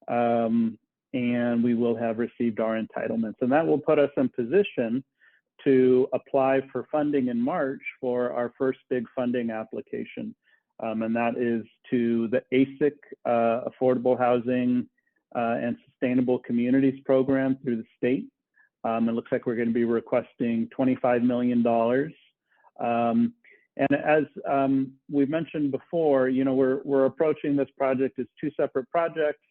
and we will have received our entitlements. And that will put us in position to apply for funding in March for our first big funding application. And that is to the HICP Affordable Housing and Sustainable Communities Program through the state. It looks like we're going to be requesting $25 million. And as we've mentioned before, we're approaching this project as 2 separate projects.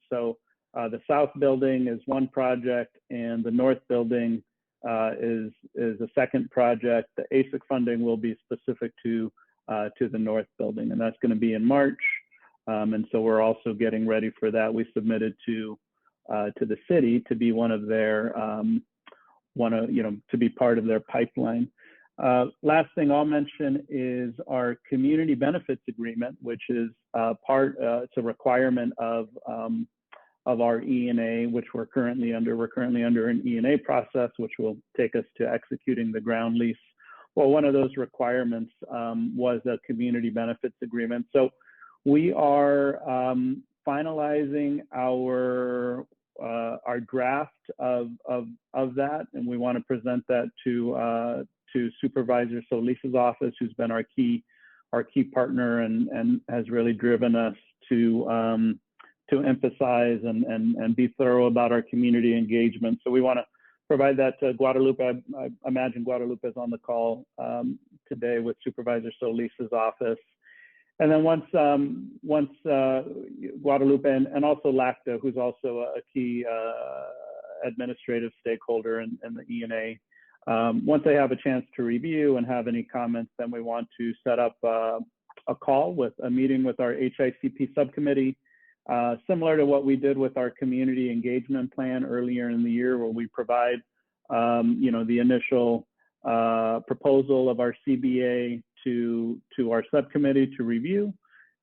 So the South Building is one project, and the North Building is a second project. The HICP funding will be specific to the North Building, and that's going to be in March. And so we're also getting ready for that. We submitted to to the city to be one of their to be part of their pipeline. Last thing I'll mention is our community benefits agreement, which is it's a requirement of our E&A, which we're currently under. We're currently under an E&A process, which will take us to executing the ground lease. Well, one of those requirements was a community benefits agreement. So we are finalizing our draft of that, and we want to present that to Supervisor Solis's office, who's been our key partner and has really driven us to emphasize and be thorough about our community engagement. So we want to provide that to Guadalupe. I imagine Guadalupe is on the call today with Supervisor Solis's office. And then once Guadalupe and also LACTA, who's also a key administrative stakeholder in the E&A, once they have a chance to review and have any comments, then we want to set up a meeting with our HICP subcommittee, similar to what we did with our community engagement plan earlier in the year, where we provide the initial proposal of our CBA to our subcommittee to review,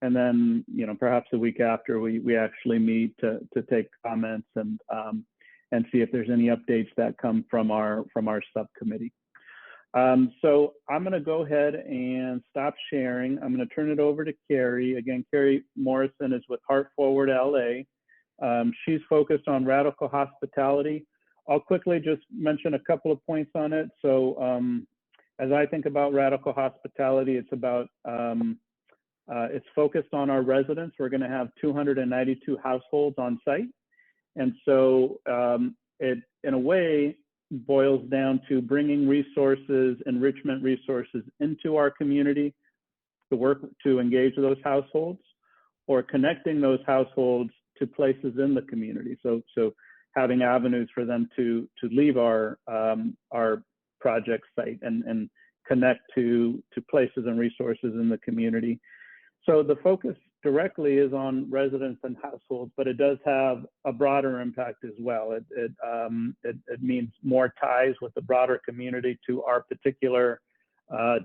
and then perhaps a week after we actually meet to take comments and see if there's any updates that come from our subcommittee. So I'm going to go ahead and stop sharing. I'm going to turn it over to Carrie. Again, Carrie Morrison is with Heart Forward LA. She's focused on radical hospitality. I'll quickly just mention a couple of points on it. So as I think about radical hospitality, it's about it's focused on our residents. We're going to have 292 households on site, and so it in a way boils down to bringing resources, enrichment resources into our community to work to engage those households, or connecting those households to places in the community. So having avenues for them to leave our project site and connect to places and resources in the community. So the focus directly is on residents and households, but it does have a broader impact as well. It means more ties with the broader community to our particular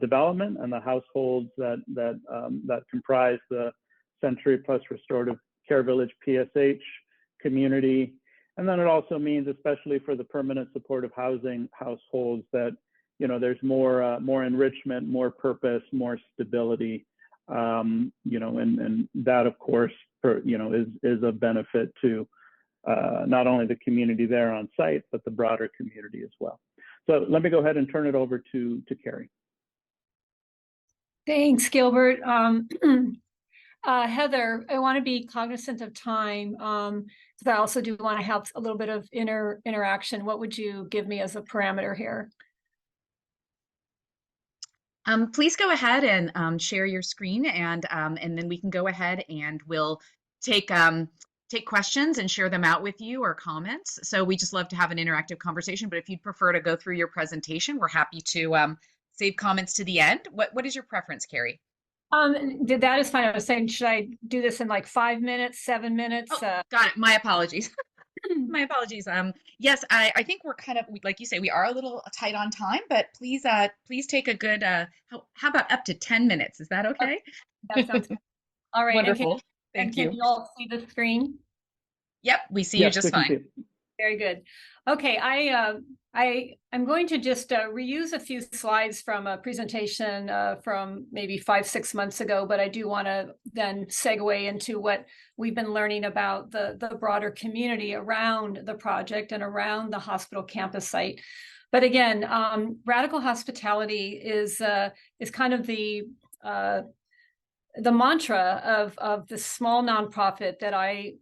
development and the households that comprise the Century Plus Restorative Care Village PSH community. And then it also means, especially for the permanent supportive housing households, that there's more enrichment, more purpose, more stability. And that, of course, is a benefit to not only the community there on site, but the broader community as well. So let me go ahead and turn it over to Carrie. Thanks, Gilbert. Heather, I want to be cognizant of time, because I also do want to have a little bit of interaction. What would you give me as a parameter here? Please go ahead and share your screen, and then we can go ahead and we'll take questions and share them out with you, or comments. So we just love to have an interactive conversation, but if you'd prefer to go through your presentation, we're happy to save comments to the end. What is your preference, Carrie? That is fine. I was saying, should I do this in like 5 minutes, 7 minutes? Oh, got it. My apologies. My apologies. Yes, I think we're kind of, like you say, we are a little tight on time, but please take a good, how about up to 10 minutes? Is that okay? That sounds good. All right. Wonderful. Thank you. Can you all see the screen? Yep, we see you just fine. Very good. Okay, I'm going to just reuse a few slides from a presentation from maybe 5-6 months ago, but I do want to then segue into what we've been learning about the broader community around the project and around the hospital campus site. But again, radical hospitality is kind of the mantra of the small nonprofit that I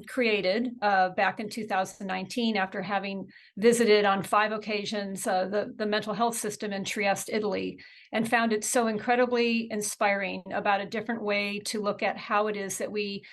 created back in 2019 after having visited on 5 occasions the mental health system in Trieste, Italy, and found it so incredibly inspiring about a different way to look at how it is that we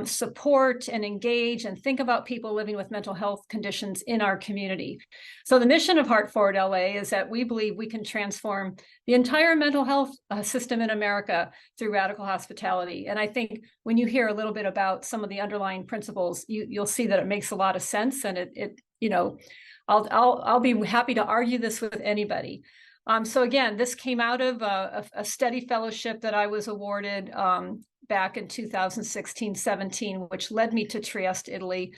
support and engage and think about people living with mental health conditions in our community. So the mission of Heart Forward LA is that we believe we can transform the entire mental health system in America through radical hospitality. And I think when you hear a little bit about some of the underlying principles, you'll see that it makes a lot of sense. And it you know, I'll be happy to argue this with anybody. So again, this came out of a study fellowship that I was awarded back in 2016-17, which led me to Trieste, Italy,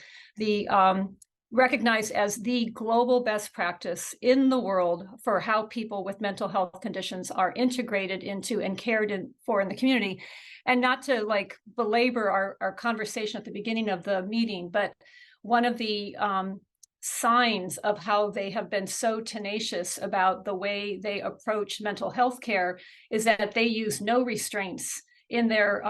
recognized as the global best practice in the world for how people with mental health conditions are integrated into and cared for in the community. And not to like belabor our conversation at the beginning of the meeting, but one of the signs of how they have been so tenacious about the way they approach mental health care is that they use no restraints in their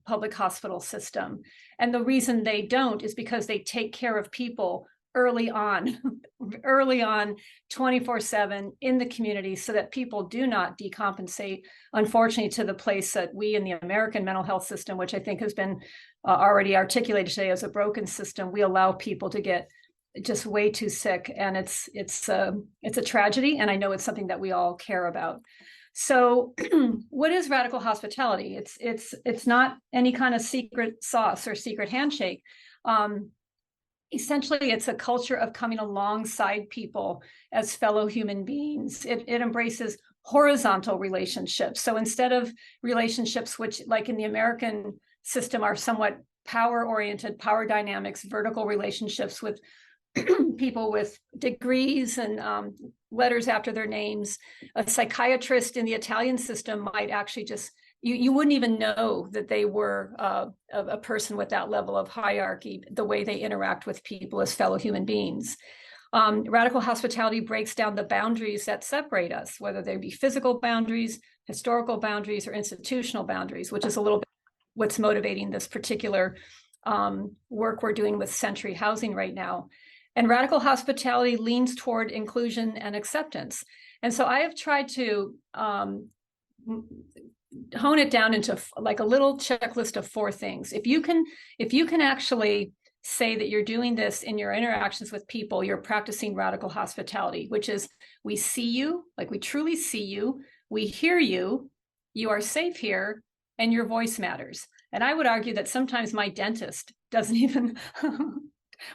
public hospital system. And the reason they don't is because they take care of people early on 24/7 in the community so that people do not decompensate, unfortunately, to the place that we in the American mental health system, which I think has been already articulated today as a broken system, we allow people to get just way too sick. And it's a tragedy. And I know it's something that we all care about. So what is radical hospitality? It's not any kind of secret sauce or secret handshake. Essentially, it's a culture of coming alongside people as fellow human beings. It embraces horizontal relationships. So instead of relationships which, like in the American system, are somewhat power-oriented, power dynamics, vertical relationships with people with degrees and letters after their names, a psychiatrist in the Italian system might actually just, you wouldn't even know that they were a person with that level of hierarchy, the way they interact with people as fellow human beings. Radical hospitality breaks down the boundaries that separate us, whether they be physical boundaries, historical boundaries, or institutional boundaries, which is a little bit what's motivating this particular work we're doing with Century Housing right now. And radical hospitality leans toward inclusion and acceptance. And so I have tried to hone it down into like a little checklist of 4 things. If you can actually say that you're doing this in your interactions with people, you're practicing radical hospitality, which is we see you, like we truly see you, we hear you, you are safe here, and your voice matters. And I would argue that sometimes my dentist doesn't even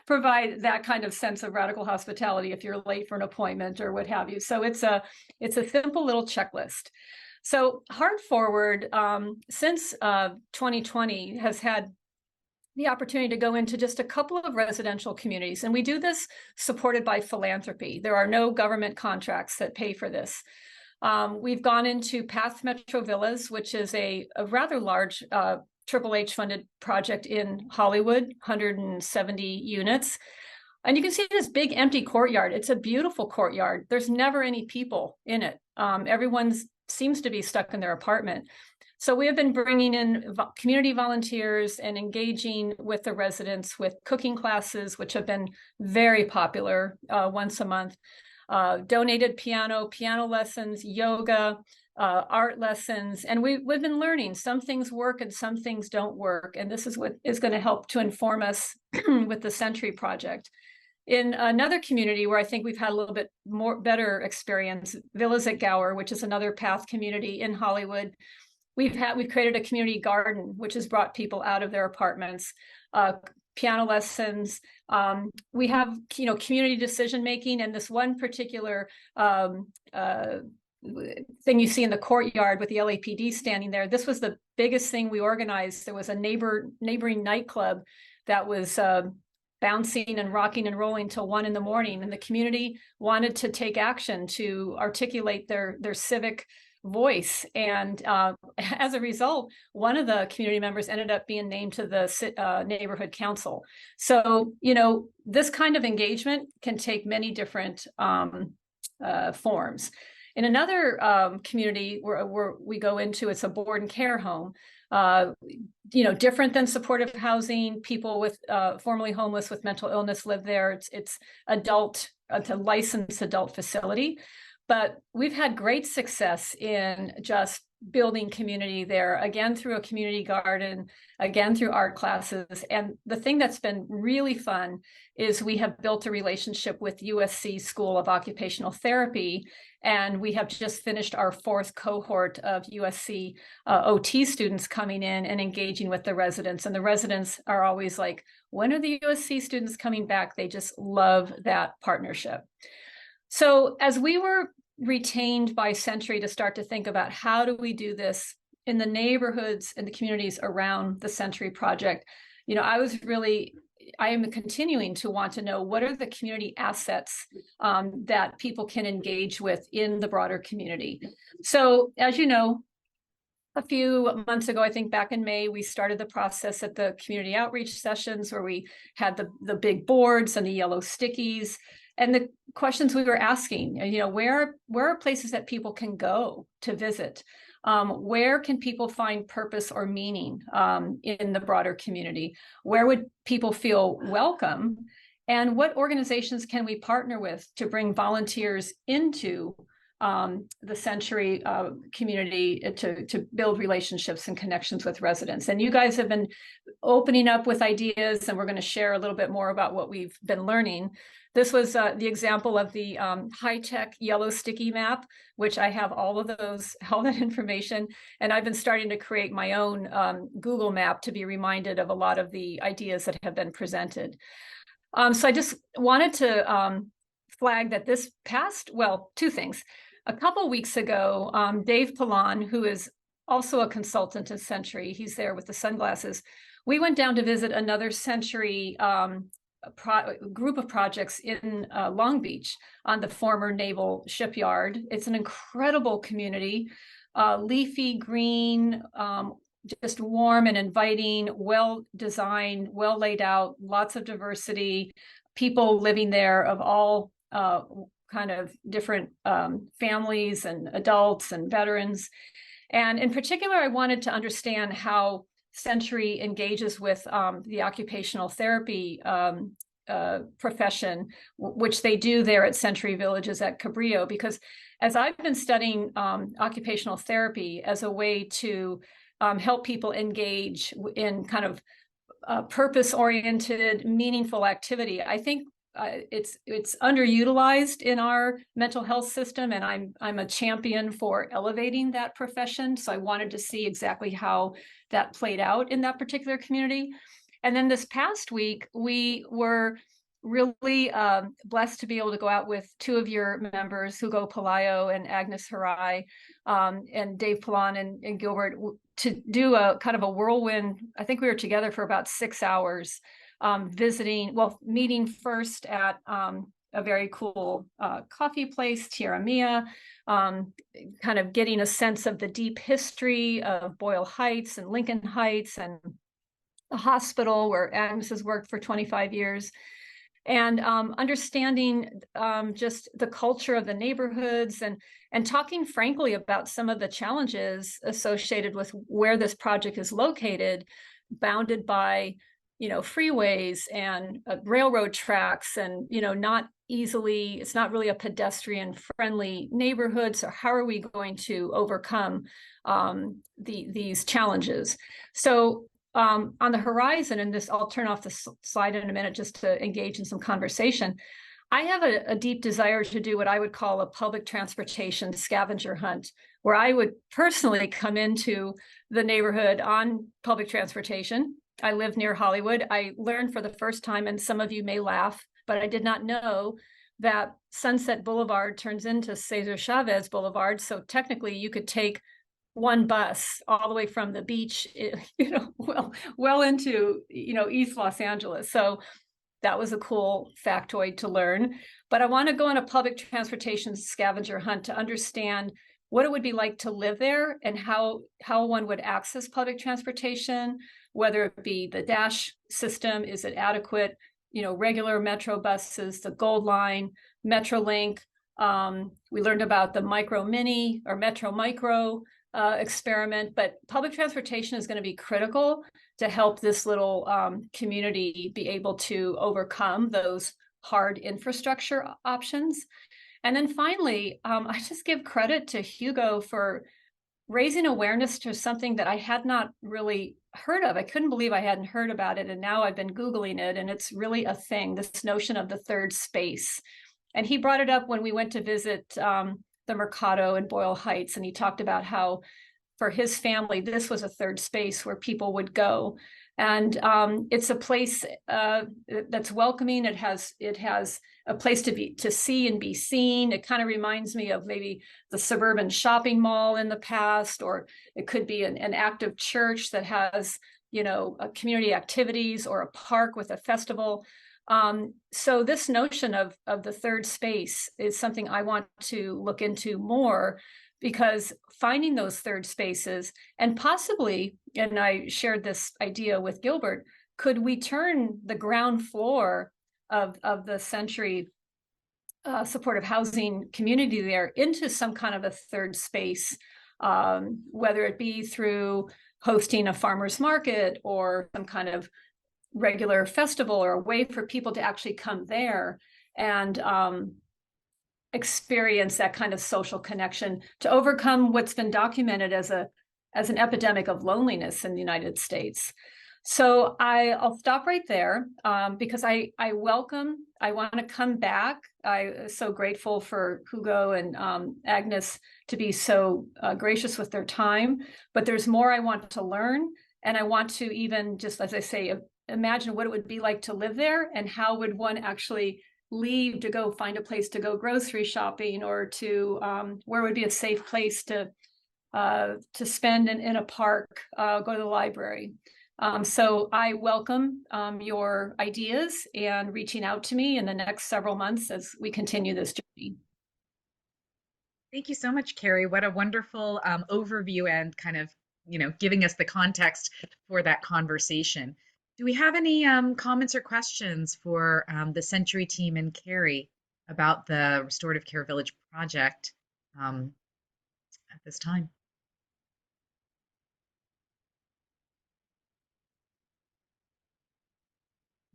provide that kind of sense of radical hospitality if you're late for an appointment or what have you. So it's a simple little checklist. So Heart Forward, since 2020, has had the opportunity to go into just a couple of residential communities. And we do this supported by philanthropy. There are no government contracts that pay for this. We've gone into Path Metro Villas, which is a rather large Triple H funded project in Hollywood, 170 units. And you can see this big empty courtyard. It's a beautiful courtyard. There's never any people in it. Everyone seems to be stuck in their apartment. So we have been bringing in community volunteers and engaging with the residents with cooking classes, which have been very popular once a month, donated piano lessons, yoga, art lessons, and we've been learning some things work and some things don't work. And this is what is going to help to inform us with the Century Project. In another community where I think we've had a little bit better experience, Villas at Gower, which is another Path community in Hollywood, we've created a community garden, which has brought people out of their apartments, piano lessons. We have, community decision making, and this one particular thing you see in the courtyard with the LAPD standing there. This was the biggest thing we organized. There was a neighboring nightclub that was bouncing and rocking and rolling till 1 a.m, and the community wanted to take action to articulate their civic voice. And as a result, one of the community members ended up being named to the neighborhood council. So, this kind of engagement can take many different forms. In another community where we go into, it's a board and care home, different than supportive housing. People with formerly homeless with mental illness live there. It's a licensed adult facility. but we've had great success in just building community there, again, through a community garden, again, through art classes. And the thing that's been really fun is we have built a relationship with USC School of Occupational Therapy, and we have just finished our 4th cohort of USC OT students coming in and engaging with the residents. And the residents are always like, when are the USC students coming back? They just love that partnership. So as we were retained by Century to start to think about how do we do this in the neighborhoods and the communities around the Century project, you know, I am continuing to want to know what are the community assets that people can engage with in the broader community. So as you know, a few months ago, I think back in May, we started the process at the community outreach sessions where we had the big boards and the yellow stickies. And the questions we were asking, you know, where are places that people can go to visit? Where can people find purpose or meaning in the broader community? Where would people feel welcome? And what organizations can we partner with to bring volunteers into the Century community to build relationships and connections with residents? And you guys have been opening up with ideas, and we're going to share a little bit more about what we've been learning. This was the example of the high-tech yellow sticky map, which I have all that information. And I've been starting to create my own Google map to be reminded of a lot of the ideas that have been presented. So I just wanted to flag that this past, well, 2 things. A couple weeks ago, Dave Pilon, who is also a consultant at Century, he's there with the sunglasses, we went down to visit another Century group of projects in Long Beach on the former naval shipyard. It's an incredible community, leafy green, just warm and inviting, well designed, well laid out, lots of diversity, people living there of all kind of different families and adults and veterans. And in particular, I wanted to understand how Century engages with the occupational therapy profession, which they do there at Century Villages at Cabrillo, because as I've been studying occupational therapy as a way to help people engage in kind of purpose-oriented, meaningful activity, I think it's underutilized in our mental health system, and I'm a champion for elevating that profession. So I wanted to see exactly how that played out in that particular community. And then this past week, we were really blessed to be able to go out with 2 of your members, Hugo Pelayo and Agnes Harai, and Dave Pilon and Gilbert, to do a kind of a whirlwind. I think we were together for about 6 hours, meeting first at a very cool coffee place, Tierra Mia, kind of getting a sense of the deep history of Boyle Heights and Lincoln Heights and the hospital where Agnes has worked for 25 years. And understanding just the culture of the neighborhoods and talking frankly about some of the challenges associated with where this project is located, bounded by, you know, freeways and railroad tracks, and, you know, it's not really a pedestrian friendly neighborhood. So how are we going to overcome these challenges? So on the horizon, and this, I'll turn off the slide in a minute just to engage in some conversation. I have a deep desire to do what I would call a public transportation scavenger hunt, where I would personally come into the neighborhood on public transportation. I live near Hollywood. I learned for the first time, and some of you may laugh, but I did not know that Sunset Boulevard turns into Cesar Chavez Boulevard. So technically you could take one bus all the way from the beach, you know, well into, you know, East Los Angeles. So that was a cool factoid to learn. But I want to go on a public transportation scavenger hunt to understand what it would be like to live there and how one would access public transportation, whether it be the Dash system, is it adequate, you know, regular Metro buses, the Gold Line, Metrolink. We learned about the Micro Mini or Metro Micro experiment, but public transportation is going to be critical to help this little community be able to overcome those hard infrastructure options. And then finally, I just give credit to Hugo for raising awareness to something that I had not really heard of. I couldn't believe I hadn't heard about it. And now I've been Googling it, and it's really a thing, this notion of the third space. And he brought it up when we went to visit the Mercado in Boyle Heights. And he talked about how for his family, this was a third space where people would go. And it's a place that's welcoming. It has a place to see and be seen. It kind of reminds me of maybe the suburban shopping mall in the past, or it could be an active church that has, community activities, or a park with a festival. So this notion of the third space is something I want to look into more, because finding those third spaces, and possibly, and I shared this idea with Gilbert, could we turn the ground floor of the Century supportive housing community there into some kind of a third space, whether it be through hosting a farmer's market or some kind of regular festival, or a way for people to actually come there and experience that kind of social connection to overcome what's been documented as an epidemic of loneliness in the United States. So I'll stop right there, because I want to come back. I'm so grateful for Hugo and Agnes to be so gracious with their time, but there's more I want to learn. And I want to even, just as I say, imagine what it would be like to live there, and how would one actually leave to go find a place to go grocery shopping, or to where would be a safe place to spend in a park, go to the library. So I welcome your ideas and reaching out to me in the next several months as we continue this journey. Thank you so much, Carrie. What a wonderful overview, and kind of, giving us the context for that conversation. Do we have any comments or questions for the Century team and Carrie about the Restorative Care Village project at this time?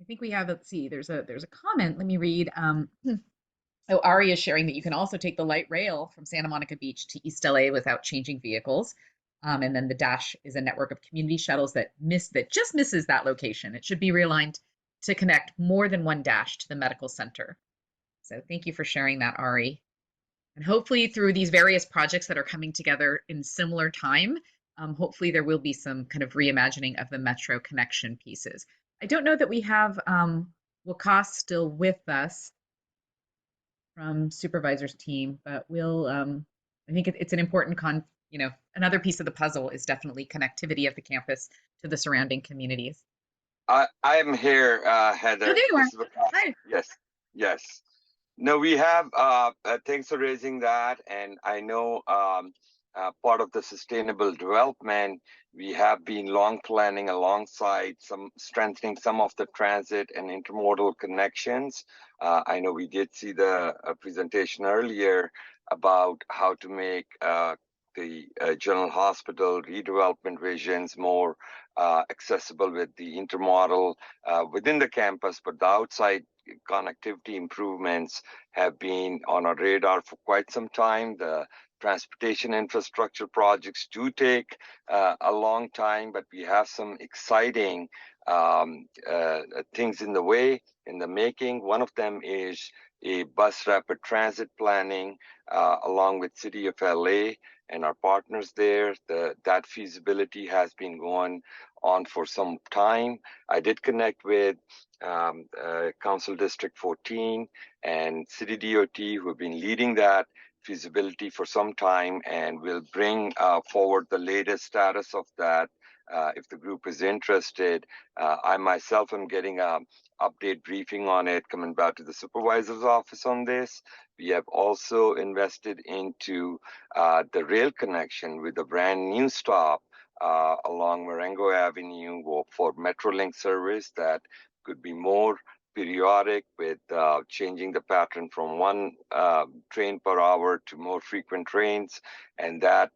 I think we have, let's see, there's a comment. Let me read. Oh, Ari is sharing that you can also take the light rail from Santa Monica Beach to East LA without changing vehicles. And then the Dash is a network of community shuttles that just misses that location. It should be realigned to connect more than one Dash to the medical center. So thank you for sharing that, Ari. And hopefully through these various projects that are coming together in similar time, hopefully there will be some kind of reimagining of the metro connection pieces. I don't know that we have Wakas still with us from supervisor's team, but we'll, I think it's an important another piece of the puzzle is definitely connectivity of the campus to the surrounding communities. I am here, Heather. Oh, there you are. Hi. Yes. No, we have, thanks for raising that. And I know part of the sustainable development, we have been long planning alongside strengthening some of the transit and intermodal connections. I know we did see the presentation earlier about how to make the General Hospital redevelopment visions more accessible with the intermodal within the campus, but the outside connectivity improvements have been on our radar for quite some time. The transportation infrastructure projects do take a long time, but we have some exciting things in the making. One of them is a bus rapid transit planning along with City of LA and our partners there. That feasibility has been going on for some time. I did connect with Council District 14 and City DOT, who have been leading that feasibility for some time, and will bring forward the latest status of that if the group is interested. I myself am getting an update briefing on it, coming back to the supervisor's office on this. We have also invested into the rail connection with a brand new stop along Marengo Avenue for Metrolink service that could be more periodic with changing the pattern from one train per hour to more frequent trains, and that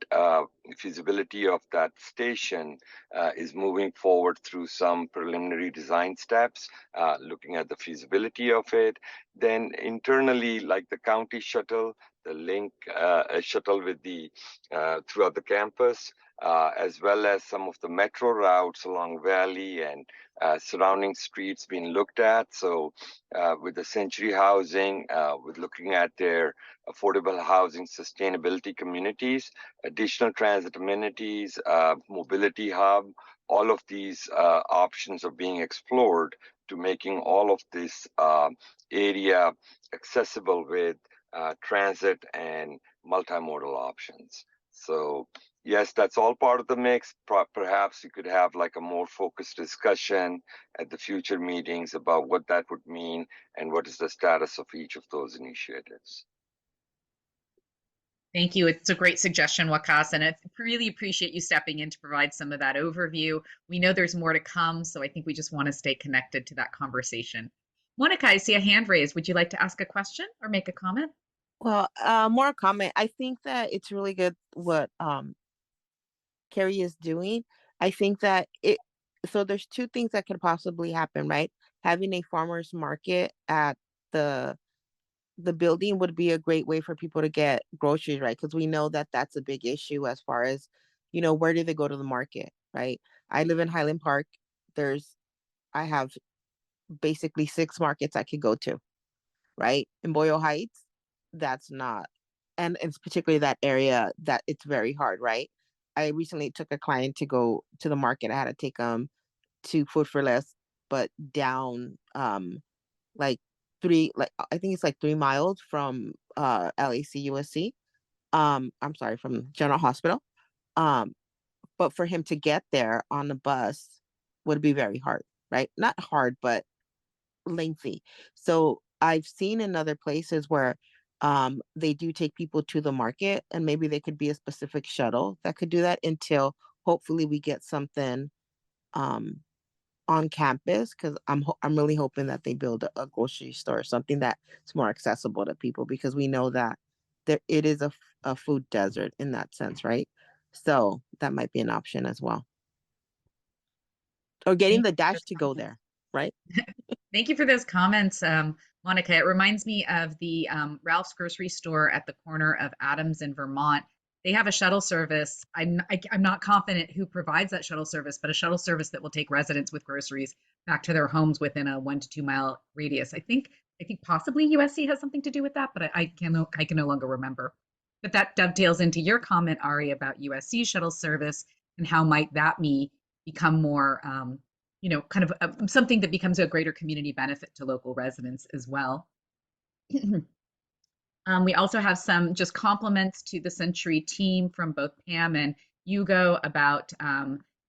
feasibility of that station is moving forward through some preliminary design steps, looking at the feasibility of it. Then internally, like the county shuttle, the link shuttle with the throughout the campus, as well as some of the metro routes along Valley and surrounding streets being looked at. So with the Century Housing, with looking at their affordable housing sustainability communities, additional transit amenities, mobility hub, all of these options are being explored to making all of this area accessible with transit and multimodal options. So yes, that's all part of the mix. Perhaps you could have like a more focused discussion at the future meetings about what that would mean and what is the status of each of those initiatives. Thank you. It's a great suggestion, Wakas, and I really appreciate you stepping in to provide some of that overview. We know there's more to come, so I think we just want to stay connected to that conversation. Monica, I see a hand raised. Would you like to ask a question or make a comment? Well, more comment. I think that it's really good what Carrie is doing. I think that so there's two things that could possibly happen, right? Having a farmer's market at the building would be a great way for people to get groceries, right? Because we know that that's a big issue as far as, where do they go to the market, right? I live in Highland Park. I have basically 6 markets I could go to, right? In Boyle Heights, that's not, and it's particularly that area that it's very hard, right? I recently took a client to go to the market. I had to take them to Food for Less, but down like I think it's like 3 miles from LAC USC. I'm sorry, from General Hospital. But for him to get there on the bus would be very hard, right? Not hard, but lengthy. So I've seen in other places where they do take people to the market, and maybe they could be a specific shuttle that could do that until hopefully we get something on campus, because I'm really hoping that they build a grocery store, something that's more accessible to people, because we know that it is a food desert in that sense, right? So that might be an option as well. Or getting the dash to go there, right? Thank you for those comments, Monica. It reminds me of the Ralph's grocery store at the corner of Adams and Vermont. They have a shuttle service. I'm not confident who provides that shuttle service, but a shuttle service that will take residents with groceries back to their homes within a 1 to 2 mile radius. I think possibly USC has something to do with that, but I can no longer remember. But that dovetails into your comment, Ari, about USC shuttle service and how might that become more, kind of something that becomes a greater community benefit to local residents as well. We also have some just compliments to the Century team from both Pam and Hugo about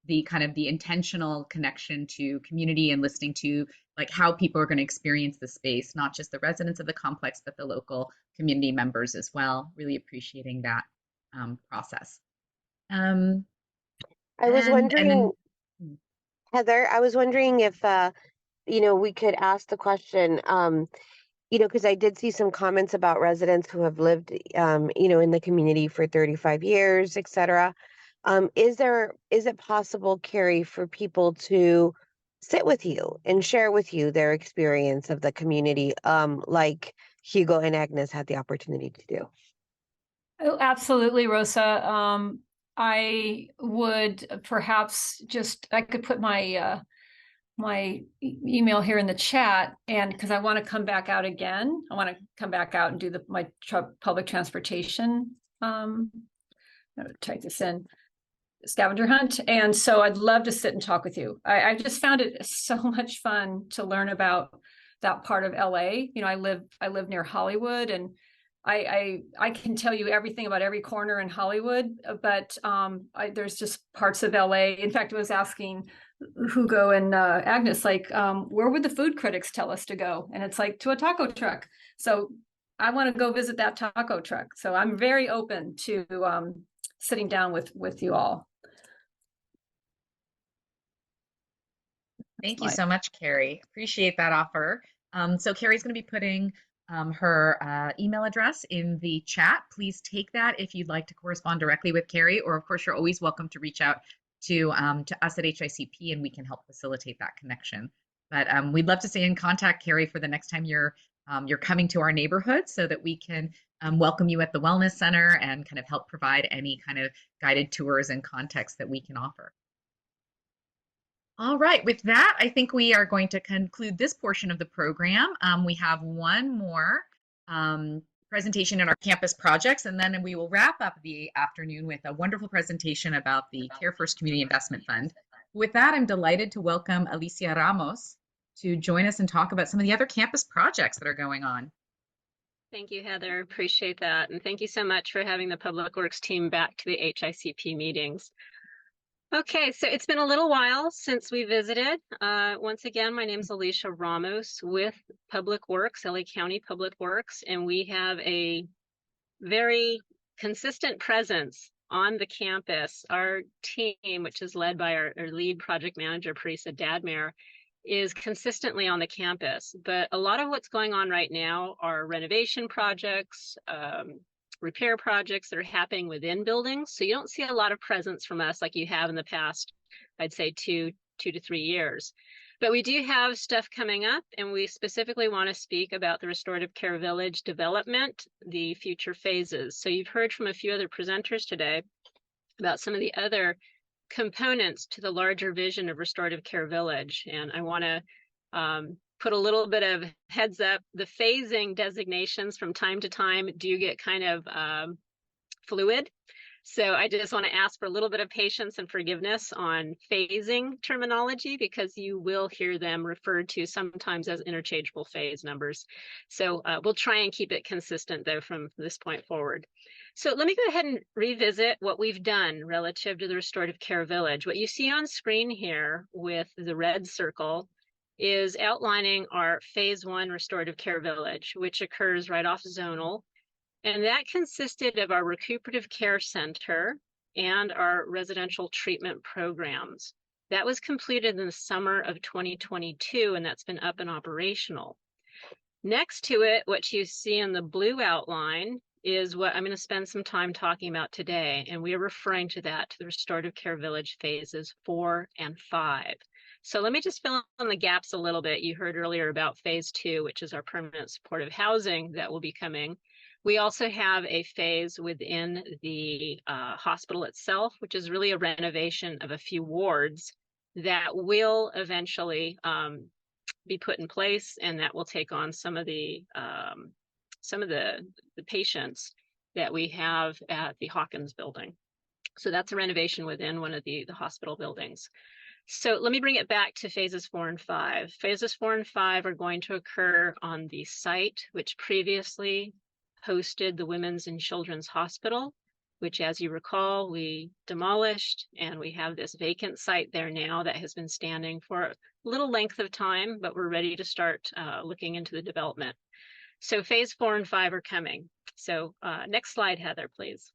the intentional connection to community and listening to like how people are going to experience the space, not just the residents of the complex, but the local community members as well. Really appreciating that process. I was wondering, Heather, I was wondering if, we could ask the question, because I did see some comments about residents who have lived, in the community for 35 years, et cetera. Is it possible, Carrie, for people to sit with you and share with you their experience of the community, like Hugo and Agnes had the opportunity to do? Oh, absolutely, Rosa. I would perhaps I could put my my email here in the chat, and because I want to come back out again, I want to come back out and do my public transportation. I'm going to type this in, scavenger hunt, and so I'd love to sit and talk with you. I just found it so much fun to learn about that part of LA. I live near Hollywood, and I can tell you everything about every corner in Hollywood, but there's just parts of LA. In fact, I was asking Hugo and Agnes, like, where would the food critics tell us to go? And it's like, to a taco truck. So I want to go visit that taco truck. So I'm very open to sitting down with you all. Thank you so much, Carrie. Appreciate that offer. So Carrie's going to be putting her email address in the chat. Please take that if you'd like to correspond directly with Carrie, or of course, you're always welcome to reach out to us at HICP and we can help facilitate that connection. But we'd love to stay in contact, Carrie, for the next time you're coming to our neighborhood so that we can welcome you at the Wellness Center and kind of help provide any kind of guided tours and context that we can offer. All right, with that, I think we are going to conclude this portion of the program. We have one more presentation in our campus projects, and then we will wrap up the afternoon with a wonderful presentation about the Care First Community Investment Fund. With that, I'm delighted to welcome Alicia Ramos to join us and talk about some of the other campus projects that are going on. Thank you, Heather. Appreciate that. And thank you so much for having the Public Works team back to the HICP meetings. Okay, so it's been a little while since we visited. Once again, my name is Alicia Ramos with Public Works, LA County Public Works, and we have a very consistent presence on the campus. Our team, which is led by our lead project manager, Parisa Dadmare, is consistently on the campus. But a lot of what's going on right now are renovation projects, repair projects that are happening within buildings. So you don't see a lot of presence from us like you have in the past, I'd say two to 3 years. But we do have stuff coming up, and we specifically want to speak about the Restorative Care Village development, the future phases. So you've heard from a few other presenters today about some of the other components to the larger vision of Restorative Care Village. And I want to put a little bit of heads up. The phasing designations from time to time do get kind of fluid. So I just want to ask for a little bit of patience and forgiveness on phasing terminology, because you will hear them referred to sometimes as interchangeable phase numbers. So we'll try and keep it consistent, though, from this point forward. So let me go ahead and revisit what we've done relative to the Restorative Care Village. What you see on screen here with the red circle is outlining our phase 1 Restorative Care Village, which occurs right off Zonal. And that consisted of our recuperative care center and our residential treatment programs. That was completed in the summer of 2022, and that's been up and operational. Next to it, what you see in the blue outline is what I'm going to spend some time talking about today. And we are referring to that, to the Restorative Care Village phases 4 and 5. So let me just fill in the gaps a little bit. You heard earlier about phase 2, which is our permanent supportive housing that will be coming. We also have a phase within the hospital itself, which is really a renovation of a few wards that will eventually be put in place, and that will take on some of the patients that we have at the Hawkins building. So that's a renovation within one of the hospital buildings. So let me bring it back to phases 4 and 5. Phases 4 and 5 are going to occur on the site, which previously hosted the Women's and Children's Hospital, which, as you recall, we demolished, and we have this vacant site there now that has been standing for a little length of time, but we're ready to start looking into the development. So phase 4 and 5 are coming. So next slide, Heather, please.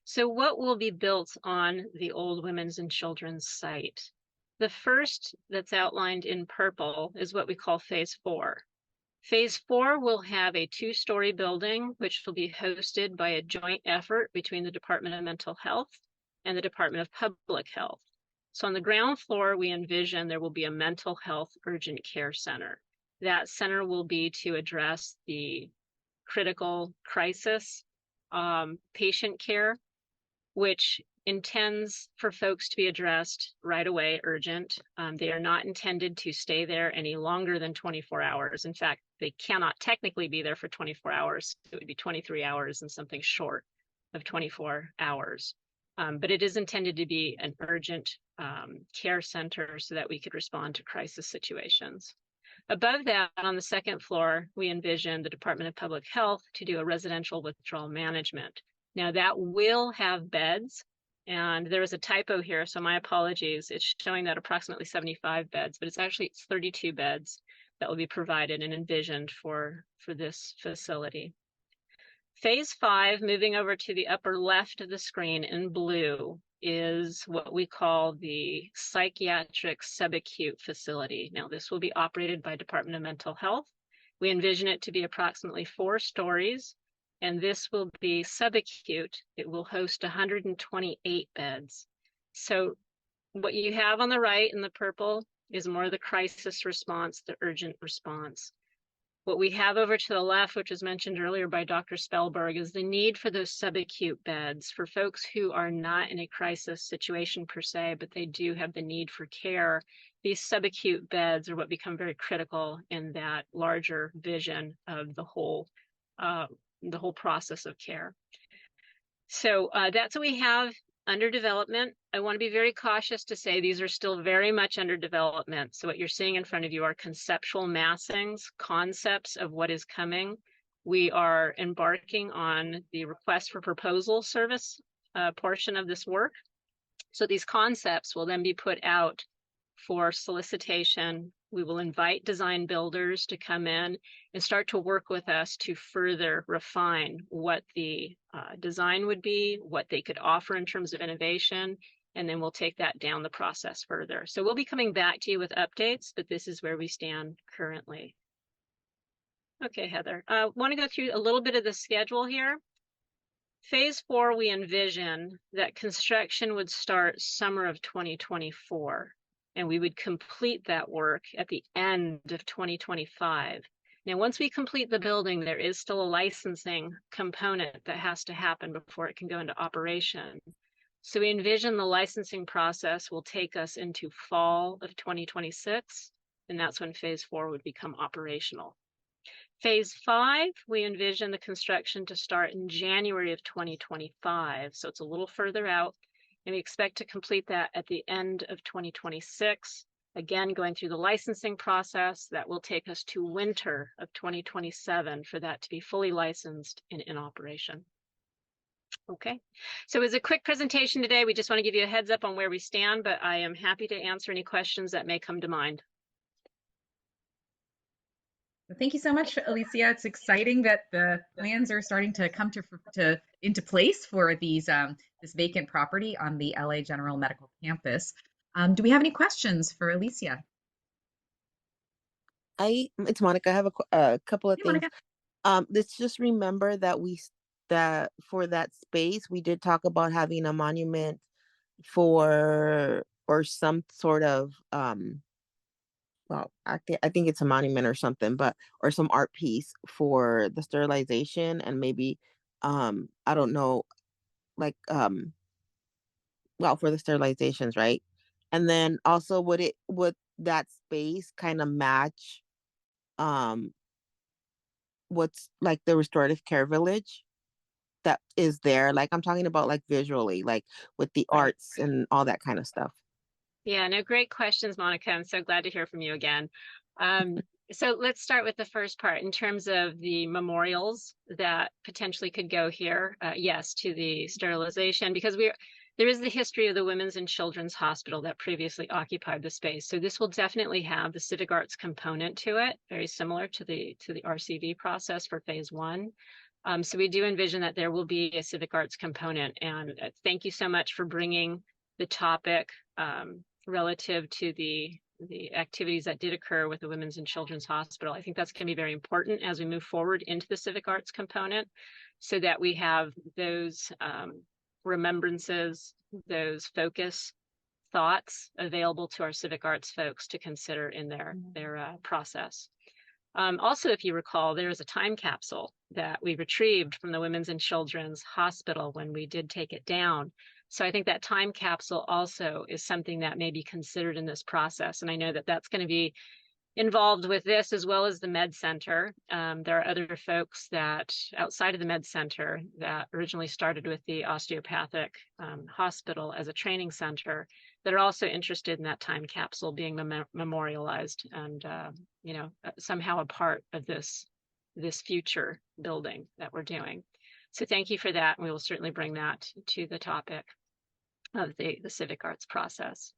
So what will be built on the old Women's and Children's site? The first that's outlined in purple is what we call phase 4. Phase 4 will have a 2-story building, which will be hosted by a joint effort between the Department of Mental Health and the Department of Public Health. So on the ground floor, we envision there will be a mental health urgent care center. That center will be to address the critical crisis patient care, which intends for folks to be addressed right away, urgent. They are not intended to stay there any longer than 24 hours. In fact, they cannot technically be there for 24 hours. It would be 23 hours and something short of 24 hours. But it is intended to be an urgent care center so that we could respond to crisis situations. Above that, on the second floor, we envision the Department of Public Health to do a residential withdrawal management. Now that will have beds, and there is a typo here, so my apologies. It's showing that approximately 75 beds, but it's 32 beds that will be provided and envisioned for this facility. Phase 5, moving over to the upper left of the screen in blue, is what we call the psychiatric subacute facility. Now, this will be operated by Department of Mental Health. We envision it to be approximately 4 stories, and this will be subacute. It will host 128 beds. So what you have on the right in the purple is more the crisis response, the urgent response. What we have over to the left, which was mentioned earlier by Dr. Spellberg, is the need for those subacute beds for folks who are not in a crisis situation per se, but they do have the need for care. These subacute beds are what become very critical in that larger vision of the whole process of care. So that's what we have under development. I want to be very cautious to say these are still very much under development. So what you're seeing in front of you are conceptual massings, concepts of what is coming. We are embarking on the request for proposal service portion of this work. So these concepts will then be put out for solicitation. We will invite design builders to come in and start to work with us to further refine what the design would be, what they could offer in terms of innovation, and then we'll take that down the process further. So we'll be coming back to you with updates, but this is where we stand currently. Okay, Heather, want to go through a little bit of the schedule here. Phase 4, we envision that construction would start summer of 2024. And we would complete that work at the end of 2025. Now, once we complete the building, there is still a licensing component that has to happen before it can go into operation. So we envision the licensing process will take us into fall of 2026, and that's when phase 4 would become operational. Phase 5, we envision the construction to start in January of 2025, so it's a little further out. And we expect to complete that at the end of 2026. Again, going through the licensing process, that will take us to winter of 2027 for that to be fully licensed and in operation. Okay, so it was a quick presentation today. We just want to give you a heads up on where we stand, but I am happy to answer any questions that may come to mind. Thank you so much, Alicia. It's exciting that the plans are starting to come into place for these this vacant property on the LA General Medical Campus. Do we have any questions for Alicia? It's Monica. I have a couple of Hey, things. Monica. Let's just remember that for that space, we did talk about having a monument or some sort of well, I think it's a monument or something, or some art piece for the sterilization, and maybe I don't know, like well, for the sterilizations, right? And then also would that space kind of match what's like the restorative care village that is there? Like, I'm talking about like visually, like with the arts and all that kind of stuff. Yeah, no, great questions, Monica. I'm so glad to hear from you again. So let's start with the first part in terms of the memorials that potentially could go here. Yes, to the sterilization, because there is the history of the Women's and Children's Hospital that previously occupied the space. So this will definitely have the civic arts component to it, very similar to the RCV process for phase 1. So we do envision that there will be a civic arts component. And thank you so much for bringing the topic relative to the activities that did occur with the Women's and Children's Hospital. I think that's going to be very important as we move forward into the civic arts component, so that we have those remembrances, those focus thoughts available to our civic arts folks to consider in their process. Also, if you recall, there is a time capsule that we retrieved from the Women's and Children's Hospital when we did take it down. So I think that time capsule also is something that may be considered in this process. And I know that that's going to be involved with this, as well as the Med Center. There are other folks that outside of the Med Center that originally started with the osteopathic hospital as a training center that are also interested in that time capsule being memorialized and somehow a part of this future building that we're doing. So thank you for that. And we will certainly bring that to the topic of the civic arts process.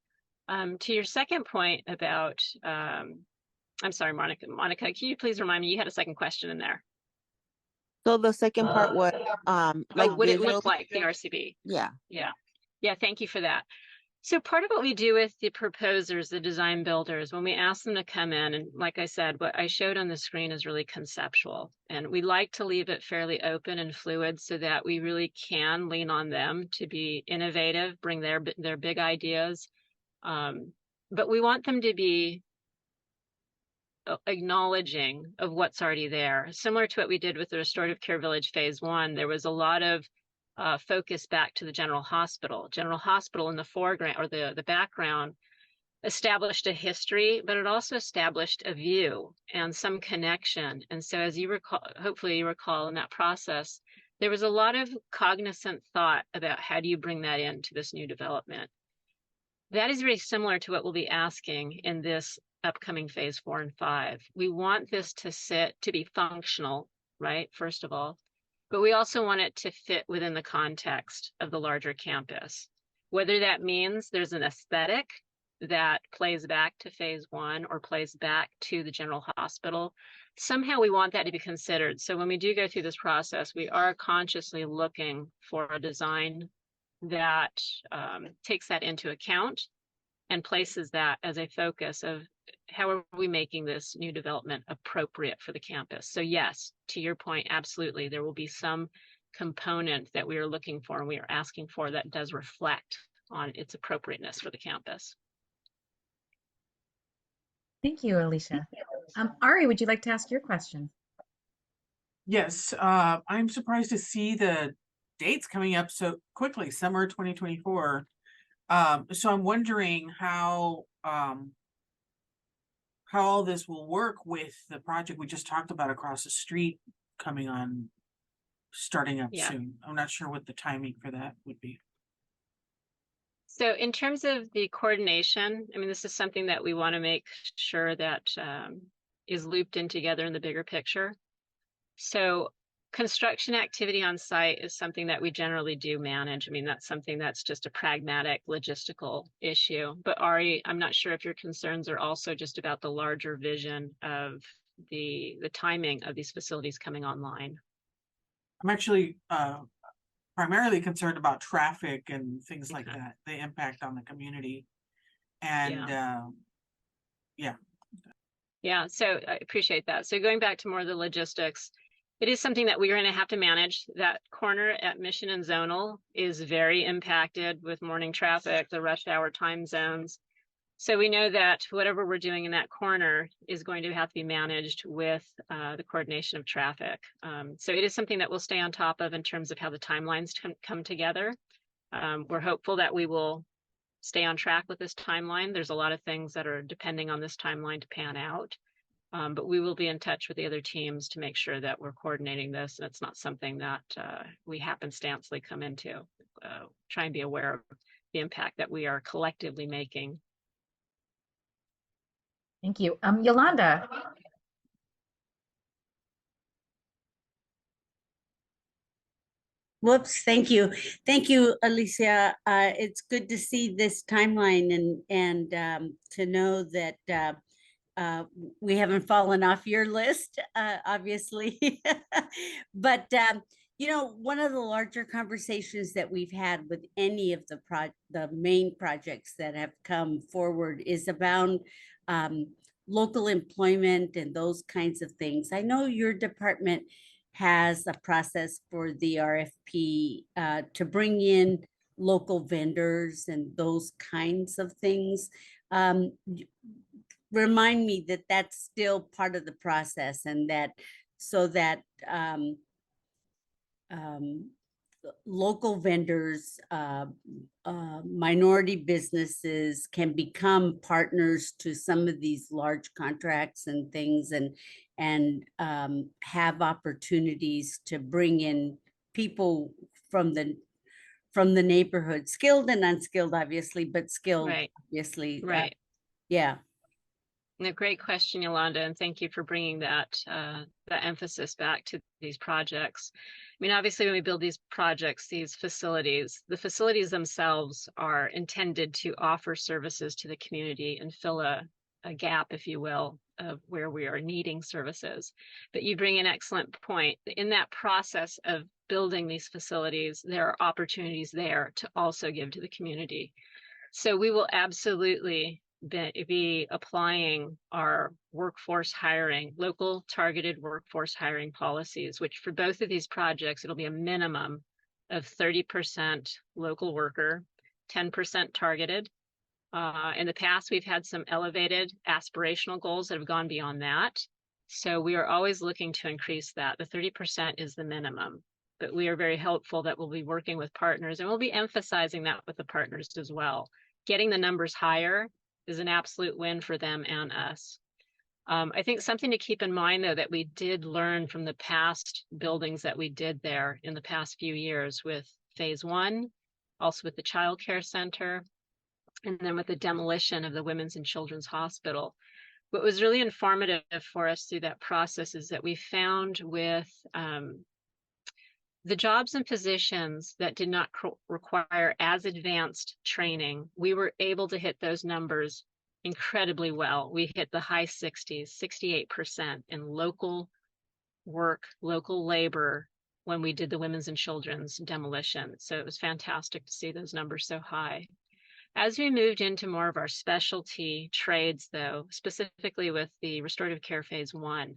To your second point about, I'm sorry, Monica, can you please remind me, you had a second question in there. So the second part was like what it looked like, the RCB. Yeah. Yeah. Yeah, thank you for that. So part of what we do with the proposers, the design builders, when we ask them to come in, and like I said, what I showed on the screen is really conceptual. And we like to leave it fairly open and fluid so that we really can lean on them to be innovative, bring their big ideas. But we want them to be acknowledging of what's already there. Similar to what we did with the Restorative Care Village Phase 1, there was a lot of focus back to the general hospital. General hospital in the foreground or the background established a history, but it also established a view and some connection. And so as you recall, hopefully you recall in that process, there was a lot of cognizant thought about how do you bring that into this new development. That is very similar to what we'll be asking in this upcoming phase 4 and 5. We want this to be functional, right? First of all, but we also want it to fit within the context of the larger campus. Whether that means there's an aesthetic that plays back to phase 1 or plays back to the general hospital, somehow we want that to be considered. So when we do go through this process, we are consciously looking for a design that takes that into account and places that as a focus of how are we making this new development appropriate for the campus. So yes, to your point, absolutely, there will be some component that we are looking for and we are asking for that does reflect on its appropriateness for the campus. Thank you, Alicia. Ari, would you like to ask your question? Yes, I'm surprised to see the dates coming up so quickly, summer 2024. So I'm wondering how all this will work with the project we just talked about across the street coming on, starting up soon. I'm not sure what the timing for that would be. So in terms of the coordination, I mean, this is something that we want to make sure that is looped in together in the bigger picture. So construction activity on site is something that we generally do manage. I mean, that's something that's just a pragmatic logistical issue. But Ari, I'm not sure if your concerns are also just about the larger vision of the timing of these facilities coming online. I'm actually primarily concerned about traffic and things like that, the impact on the community. And yeah, so I appreciate that. So going back to more of the logistics, it is something that we're going to have to manage. That corner at Mission and Zonal is very impacted with morning traffic, the rush hour time zones. So we know that whatever we're doing in that corner is going to have to be managed with the coordination of traffic. So it is something that we'll stay on top of in terms of how the timelines come together. We're hopeful that we will stay on track with this timeline. There's a lot of things that are depending on this timeline to pan out. But we will be in touch with the other teams to make sure that we're coordinating this and it's not something that we happenstancely come into. Try and be aware of the impact that we are collectively making. Thank you. Yolanda. Whoops, thank you. Thank you, Alicia. It's good to see this timeline and to know that we haven't fallen off your list, obviously. But, you know, one of the larger conversations that we've had with any of the main projects that have come forward is about local employment and those kinds of things. I know your department has a process for the RFP to bring in local vendors and those kinds of things. Remind me that that's still part of the process and that so that local vendors, minority businesses can become partners to some of these large contracts and things and have opportunities to bring in people from the neighborhood, skilled and unskilled, obviously, but skilled, obviously. Right. Yeah. A great question, Yolanda, and thank you for bringing that emphasis back to these projects. I mean, obviously, when we build these projects, these facilities, the facilities themselves are intended to offer services to the community and fill a gap, if you will, of where we are needing services. But you bring an excellent point. In that process of building these facilities, there are opportunities there to also give to the community. So we will absolutely be applying our workforce hiring, local targeted workforce hiring policies, which for both of these projects, it'll be a minimum of 30% local worker, 10% targeted. In the past, we've had some elevated aspirational goals that have gone beyond that. So we are always looking to increase that. The 30% is the minimum, but we are very hopeful that we'll be working with partners, and we'll be emphasizing that with the partners as well. Getting the numbers higher is an absolute win for them and us. I think something to keep in mind, though, that we did learn from the past buildings that we did there in the past few years with phase 1, also with the child care center, and then with the demolition of the Women's and Children's Hospital. What was really informative for us through that process is that we found with the jobs and positions that did not require as advanced training, we were able to hit those numbers incredibly well. We hit the high 60s, 68% in local work, local labor when we did the Women's and Children's demolition. So it was fantastic to see those numbers so high. As we moved into more of our specialty trades, though, specifically with the restorative care phase 1,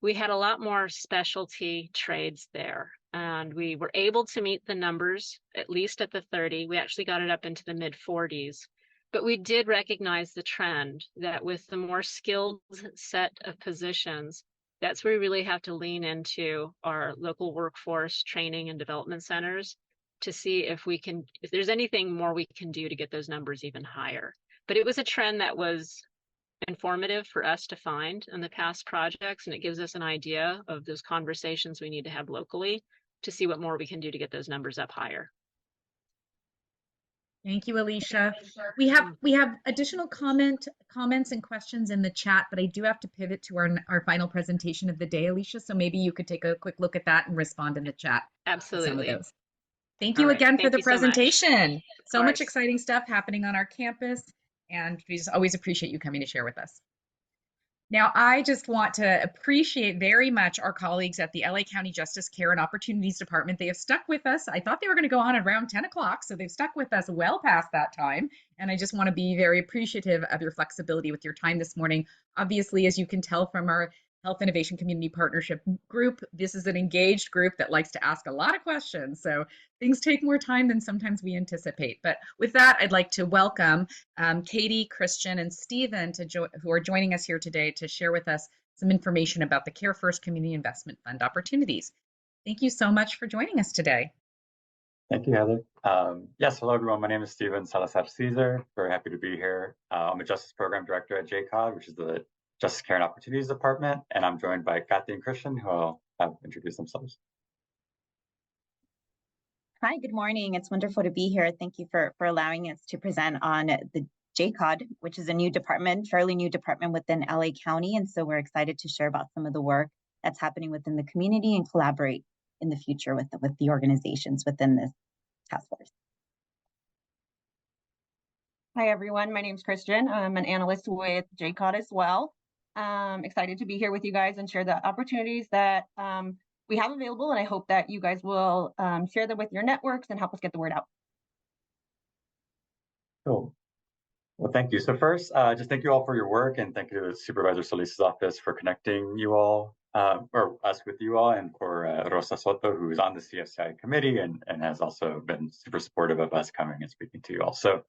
we had a lot more specialty trades there. And we were able to meet the numbers, at least at the 30. We actually got it up into the mid 40s. But we did recognize the trend that with the more skilled set of positions, that's where we really have to lean into our local workforce training and development centers to see if there's anything more we can do to get those numbers even higher. But it was a trend that was informative for us to find in the past projects, and it gives us an idea of those conversations we need to have locally to see what more we can do to get those numbers up higher. Thank you, Alicia. We have additional comments and questions in the chat, but I do have to pivot to our final presentation of the day, Alicia. So maybe you could take a quick look at that and respond in the chat. Absolutely. To some of those. Thank you again for the presentation. So much course. exciting stuff happening on our campus, and we just always appreciate you coming to share with us. Now, I just want to appreciate very much our colleagues at the LA County Justice Care and Opportunities Department. They have stuck with us. I thought they were going to go on around 10 o'clock, so they've stuck with us well past that time. And I just want to be very appreciative of your flexibility with your time this morning. Obviously, as you can tell from our Health Innovation Community Partnership group, this is an engaged group that likes to ask a lot of questions. So things take more time than sometimes we anticipate. But with that, I'd like to welcome Katie, Christian, and Stephen who are joining us here today to share with us some information about the Care First Community Investment Fund opportunities. Thank you so much for joining us today. Thank you, Heather. Yes, hello everyone. My name is Stephen Salazar-Caesar. Very happy to be here. I'm a Justice Program Director at JCOD, which is the Justice Care and Opportunities Department, and I'm joined by Kathy and Christian, who will have introduced themselves. Hi, good morning. It's wonderful to be here. Thank you for allowing us to present on the JCOD, which is a new department, fairly new department within LA County. And so we're excited to share about some of the work that's happening within the community and collaborate in the future with the organizations within this task force. Hi, everyone. My name is Christian. I'm an analyst with JCOD as well. Excited to be here with you guys and share the opportunities that we have available. And I hope that you guys will share them with your networks and help us get the word out. Cool. Well, thank you. So first, just thank you all for your work, and thank you to Supervisor Solis's office for connecting you all, or us with you all, and for Rosa Soto, who is on the CFCI committee and has also been super supportive of us coming and speaking to you all. So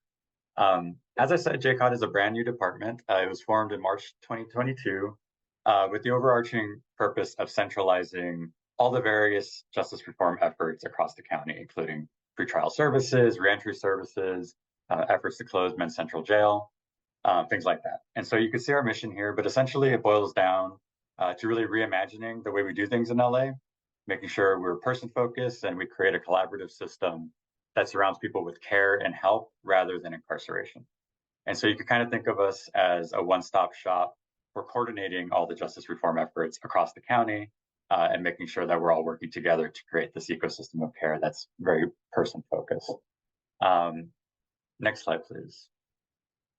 as I said, JCOD is a brand new department. It was formed in March 2022 with the overarching purpose of centralizing all the various justice reform efforts across the county, including pretrial services, reentry services, efforts to close Men's Central Jail, things like that. And so you can see our mission here, but essentially it boils down to really reimagining the way we do things in LA, making sure we're person-focused and we create a collaborative system that surrounds people with care and help rather than incarceration. And so you can kind of think of us as a one-stop shop for coordinating all the justice reform efforts across the county and making sure that we're all working together to create this ecosystem of care that's very person-focused. Next slide, please.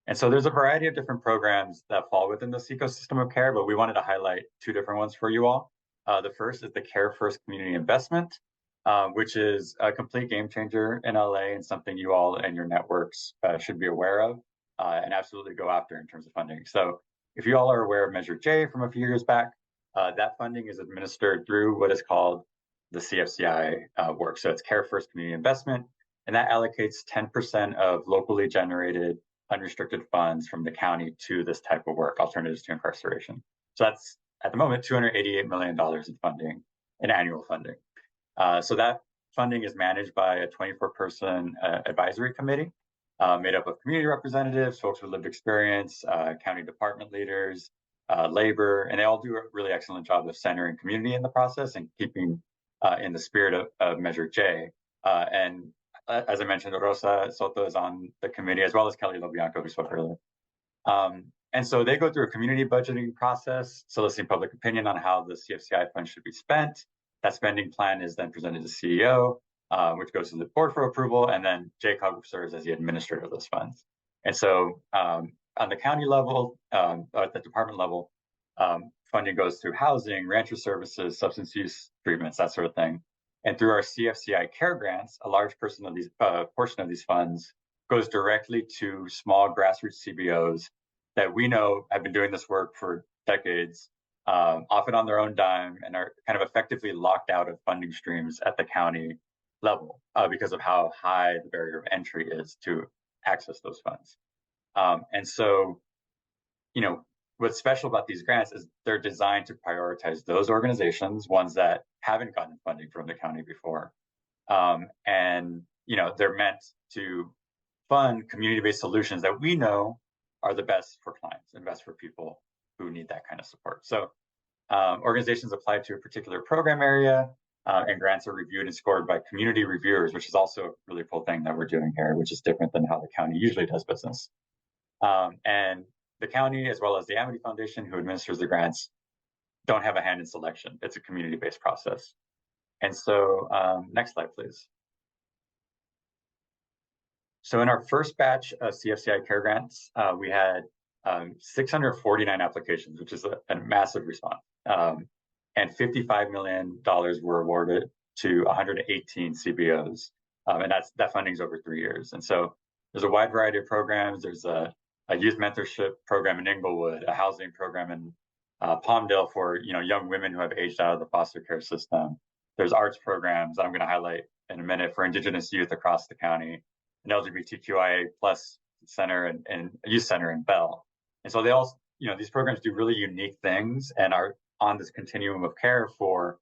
And so there's a variety of different programs that fall within this ecosystem of care, but we wanted to highlight two different ones for you all. The first is the Care First Community Investment. which is a complete game changer in LA and something you all and your networks should be aware of and absolutely go after in terms of funding. So if you all are aware of Measure J from a few years back, that funding is administered through what is called the CFCI work. So it's Care First Community Investment, and that allocates 10% of locally generated unrestricted funds from the county to this type of work, alternatives to incarceration. So that's at the moment $288 million in funding, in annual funding. So that funding is managed by a 24-person advisory committee made up of community representatives, folks with lived experience, county department leaders, labor, and they all do a really excellent job of centering community in the process and keeping in the spirit of Measure J. And as I mentioned, Rosa Soto is on the committee, as well as Kelly Lobianco, who spoke earlier. And so they go through a community budgeting process, soliciting public opinion on how the CFCI fund should be spent. That spending plan is then presented to CEO, which goes to the board for approval, and then JCOG serves as the administrator of those funds. And so on the county level, at the department level, funding goes through housing, rancher services, substance use treatments, that sort of thing. And through our CFCI care grants, a large portion of these funds goes directly to small grassroots CBOs that we know have been doing this work for decades, often on their own dime, and are kind of effectively locked out of funding streams at the county level because of how high the barrier of entry is to access those funds. And so, you know, what's special about these grants is they're designed to prioritize those organizations, ones that haven't gotten funding from the county before. And, you know, they're meant to fund community-based solutions that we know are the best for clients and best for people who need that kind of support. So organizations apply to a particular program area and grants are reviewed and scored by community reviewers, which is also a really cool thing that we're doing here, which is different than how the county usually does business. And the county, as well as the Amity Foundation, who administers the grants, don't have a hand in selection. It's a community-based process. And so next slide, please. So in our first batch of CFCI care grants, we had 649 applications, which is a massive response. And $55 million were awarded to 118 CBOs. And that funding is over 3 years. And so there's a wide variety of programs. There's a youth mentorship program in Inglewood, a housing program in Palmdale for young women who have aged out of the foster care system. There's arts programs that I'm going to highlight in a minute for Indigenous youth across the county, an LGBTQIA plus center and a youth center in Bell. And so they all, these programs do really unique things and are on this continuum of care for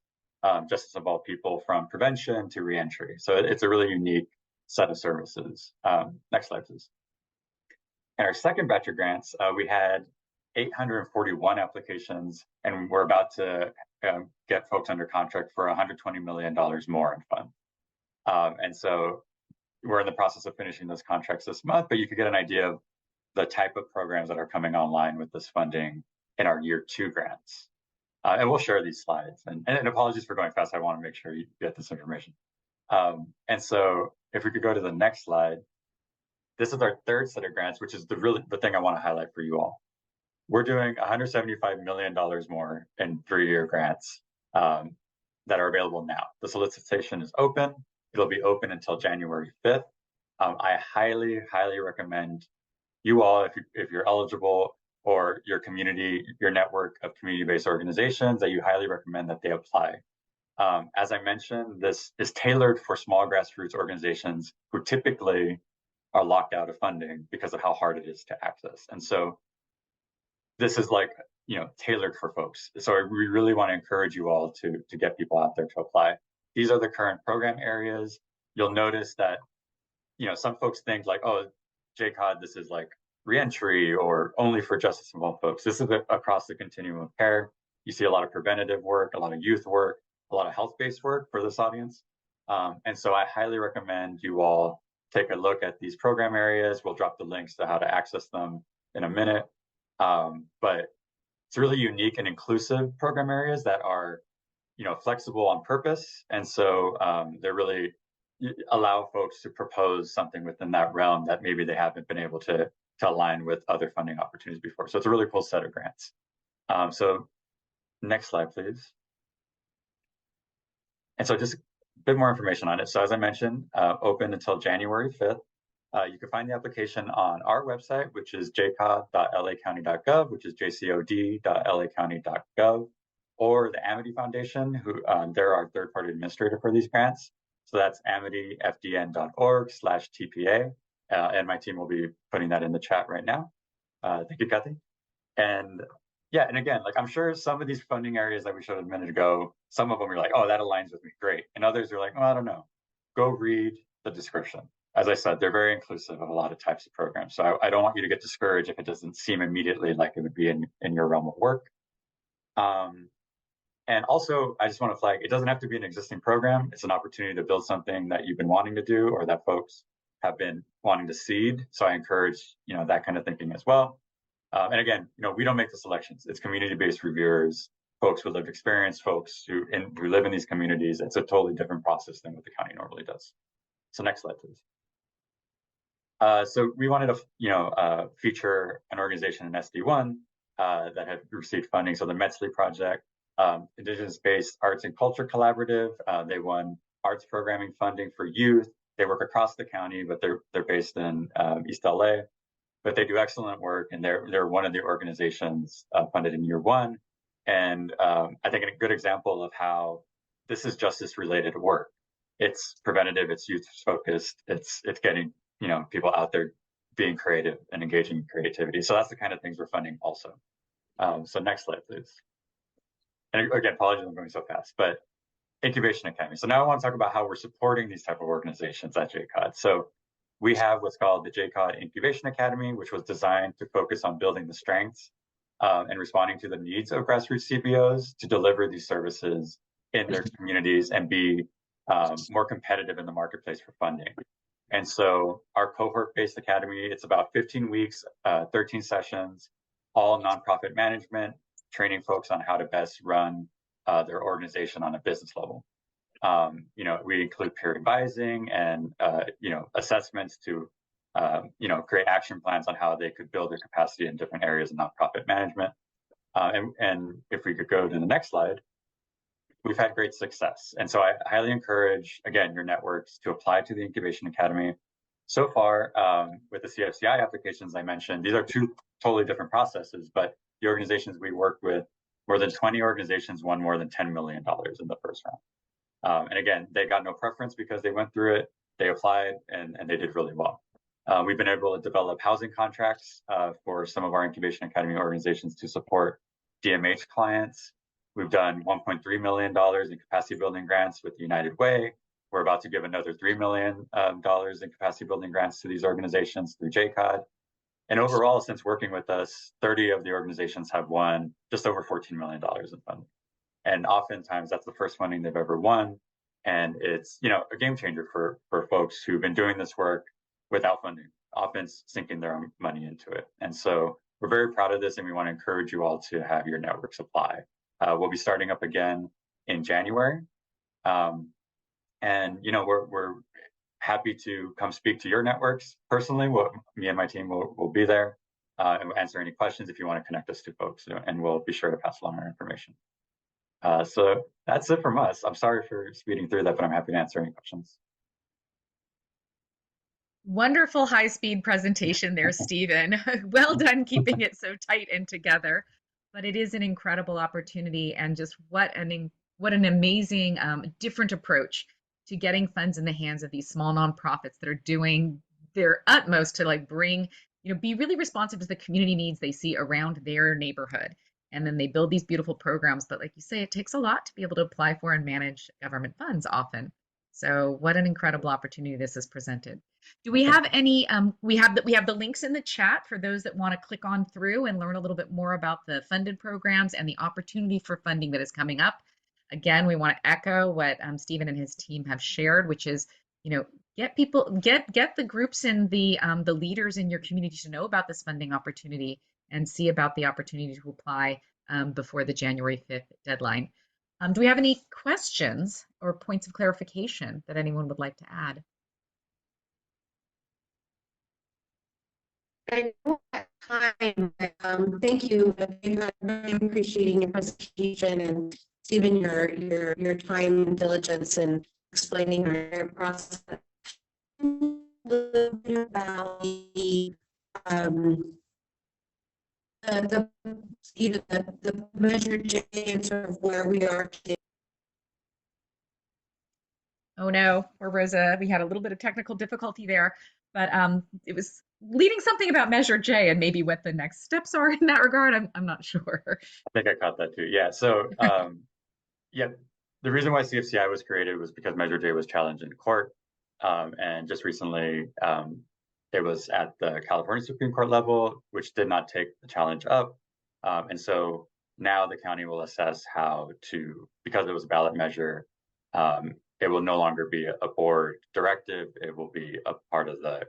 justice of all people, from prevention to reentry. So it's a really unique set of services. Next slide, please. In our second batch of grants, we had 841 applications, and we're about to get folks under contract for $120 million more in fund. And so we're in the process of finishing those contracts this month, but you could get an idea of the type of programs that are coming online with this funding in our year 2 grants. And we'll share these slides. And apologies for going fast. I want to make sure you get this information. And so if we could go to the next slide, this is our third set of grants, which is the thing I want to highlight for you all. We're doing $175 million more in 3-year grants that are available now. The solicitation is open. It'll be open until January 5th. I highly, highly recommend you all, if you're eligible, or your community, your network of community-based organizations, that you highly recommend that they apply. As I mentioned, this is tailored for small grassroots organizations who typically are locked out of funding because of how hard it is to access. And so this is tailored for folks. So we really want to encourage you all to get people out there to apply. These are the current program areas. You'll notice that, some folks think like, oh, JCOD, this is like reentry or only for justice of all folks. This is across the continuum of care. You see a lot of preventative work, a lot of youth work, a lot of health-based work for this audience. And so I highly recommend you all take a look at these program areas. We'll drop the links to how to access them in a minute. But it's really unique and inclusive program areas that are, flexible on purpose. And so they really allow folks to propose something within that realm that maybe they haven't been able to align with other funding opportunities before. So it's a really cool set of grants. So next slide, please. And so just bit more information on it. So as I mentioned, open until January 5th. You can find the application on our website, which is jcod.lacounty.gov, which is jcod.lacounty.gov, or the Amity Foundation, who they're our third-party administrator for these grants. So that's amityfdn.org/TPA. And my team will be putting that in the chat right now. Thank you, Kathy. And yeah, and again, like I'm sure some of these funding areas that we showed a minute ago, some of them are like, oh, that aligns with me, great. And others are like, well, I don't know. Go read the description. As I said, they're very inclusive of a lot of types of programs. So I don't want you to get discouraged if it doesn't seem immediately like it would be in your realm of work. And also, I just want to flag, it doesn't have to be an existing program. It's an opportunity to build something that you've been wanting to do or that folks have been wanting to seed. So I encourage, that kind of thinking as well. And again, we don't make the selections. It's community-based reviewers, folks with lived experience, folks who live in these communities. It's a totally different process than what the county normally does. So next slide, please. So we wanted to, feature an organization in SD1 that had received funding. So the Metzley Project, Indigenous-based Arts and Culture Collaborative. They won arts programming funding for youth. They work across the county, but they're based in East LA. But they do excellent work, and they're one of the organizations funded in year one. And I think a good example of how this is justice-related work. It's preventative, it's youth-focused, it's getting people out there being creative and engaging in creativity. So that's the kind of things we're funding also. So next slide, please. And again, apologies, I'm going so fast, but Incubation Academy. So now I want to talk about how we're supporting these type of organizations at JCOD. So we have what's called the JCOD Incubation Academy, which was designed to focus on building the strengths and responding to the needs of grassroots CBOs to deliver these services in their communities and be more competitive in the marketplace for funding. And so our cohort-based academy, it's about 15 weeks, 13 sessions, all nonprofit management, training folks on how to best run their organization on a business level. We include peer advising and, assessments to, create action plans on how they could build their capacity in different areas of nonprofit management. And if we could go to the next slide, we've had great success. And so I highly encourage, again, your networks to apply to the Incubation Academy. So far, with the CFCI applications I mentioned, these are two totally different processes, but the organizations we work with, more than 20 organizations won more than $10 million in the first round. And again, they got no preference because they went through it, they applied, and they did really well. We've been able to develop housing contracts for some of our Incubation Academy organizations to support DMH clients. We've done $1.3 million in capacity building grants with United Way. We're about to give another $3 million in capacity building grants to these organizations through JCOD. And overall, since working with us, 30 of the organizations have won just over $14 million in funding. And oftentimes that's the first funding they've ever won. And it's, a game changer for folks who've been doing this work without funding, often sinking their own money into it. And so we're very proud of this, and we want to encourage you all to have your networks apply. We'll be starting up again in January. And, we're happy to come speak to your networks personally. Me and my team will be there and we'll answer any questions if you want to connect us to folks, and we'll be sure to pass along our information. So that's it from us. I'm sorry for speeding through that, but I'm happy to answer any questions. Wonderful high-speed presentation there, Stephen. Well done keeping it so tight and together. But it is an incredible opportunity, and just what an amazing different approach to getting funds in the hands of these small nonprofits that are doing their utmost to bring, be really responsive to the community needs they see around their neighborhood. And then they build these beautiful programs. But like you say, it takes a lot to be able to apply for and manage government funds often. So what an incredible opportunity this has presented. Do we have any, we have the links in the chat for those that want to click on through and learn a little bit more about the funded programs and the opportunity for funding that is coming up. Again, we want to echo what Stephen and his team have shared, which is, get the groups and the leaders in your community to know about this funding opportunity and see about the opportunity to apply before the January 5th deadline. Do we have any questions or points of clarification that anyone would like to add? I know at time, thank you. I'm really appreciating your presentation, and Stephen, your time and diligence and explaining our process. A little bit about the you know the Measure J and sort of where we are today. Oh no, poor Rosa. We had a little bit of technical difficulty there, but it was leading something about Measure J and maybe what the next steps are in that regard. I'm not sure. I think I caught that too. Yeah. So yeah, the reason why CFCI was created was because Measure J was challenged in court. And just recently, it was at the California Supreme Court level, which did not take the challenge up. And so now the county will assess how to, because it was a ballot measure, it will no longer be a board directive. It will be a part of the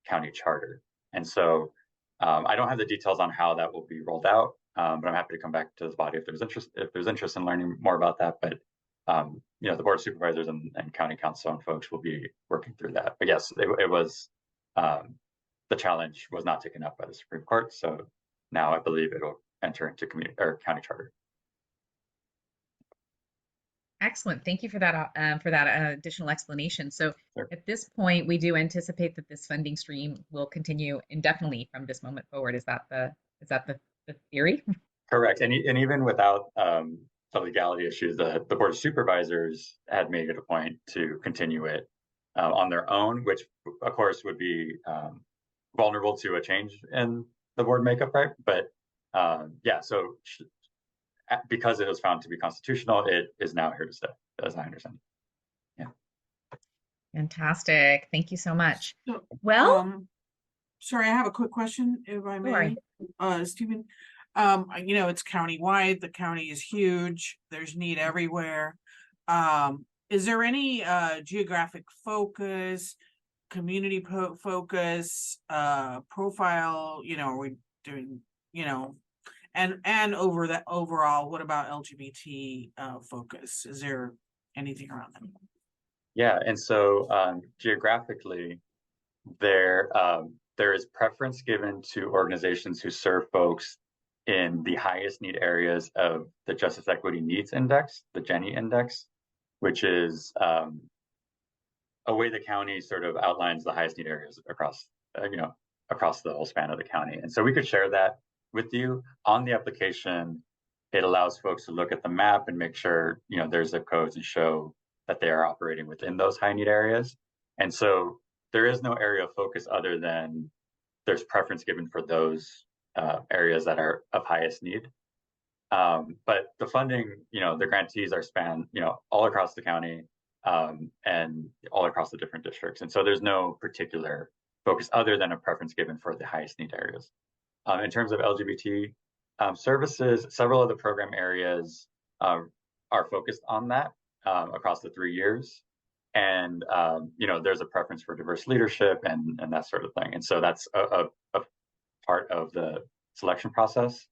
county charter. And so I don't have the details on how that will be rolled out, but I'm happy to come back to this body if there's interest in learning more about that. But you know, the board of supervisors and county council and folks will be working through that. But yes, it was the challenge was not taken up by the Supreme Court, so now I believe it'll enter into community or county charter. Excellent. Thank you for that additional explanation. So Sure. At this point, we do anticipate that this funding stream will continue indefinitely from this moment forward. Is that the theory? Correct. And even without the legality issues, the board of supervisors had made it a point to continue it on their own, which of course would be vulnerable to a change in the board makeup, right? But yeah, so because it was found to be constitutional, it is now here to stay, as I understand. Yeah. Fantastic. Thank you so much. So, Well, sorry, I have a quick question, if I may. Sure. Stephen, you know, it's countywide. The county is huge. There's need everywhere. Is there any geographic focus, community focus, profile? You know, are we doing, you know, and over that overall, what about LGBT focus? Is there anything around that? Yeah, and so geographically, there is preference given to organizations who serve folks in the highest need areas of the Justice Equity Needs Index, the JENI Index, which is a way the county sort of outlines the highest need areas across, across the whole span of the county. And so we could share that with you on the application. It allows folks to look at the map and make sure, their zip codes and show that they are operating within those high need areas. And so there is no area of focus other than there's preference given for those areas that are of highest need. But the funding, the grantees are spanned, all across the county and all across the different districts. And so there's no particular focus other than a preference given for the highest need areas. In terms of LGBT services, several of the program areas are focused on that across the 3 years. And, there's a preference for diverse leadership and that sort of thing. And so that's a part of the selection process.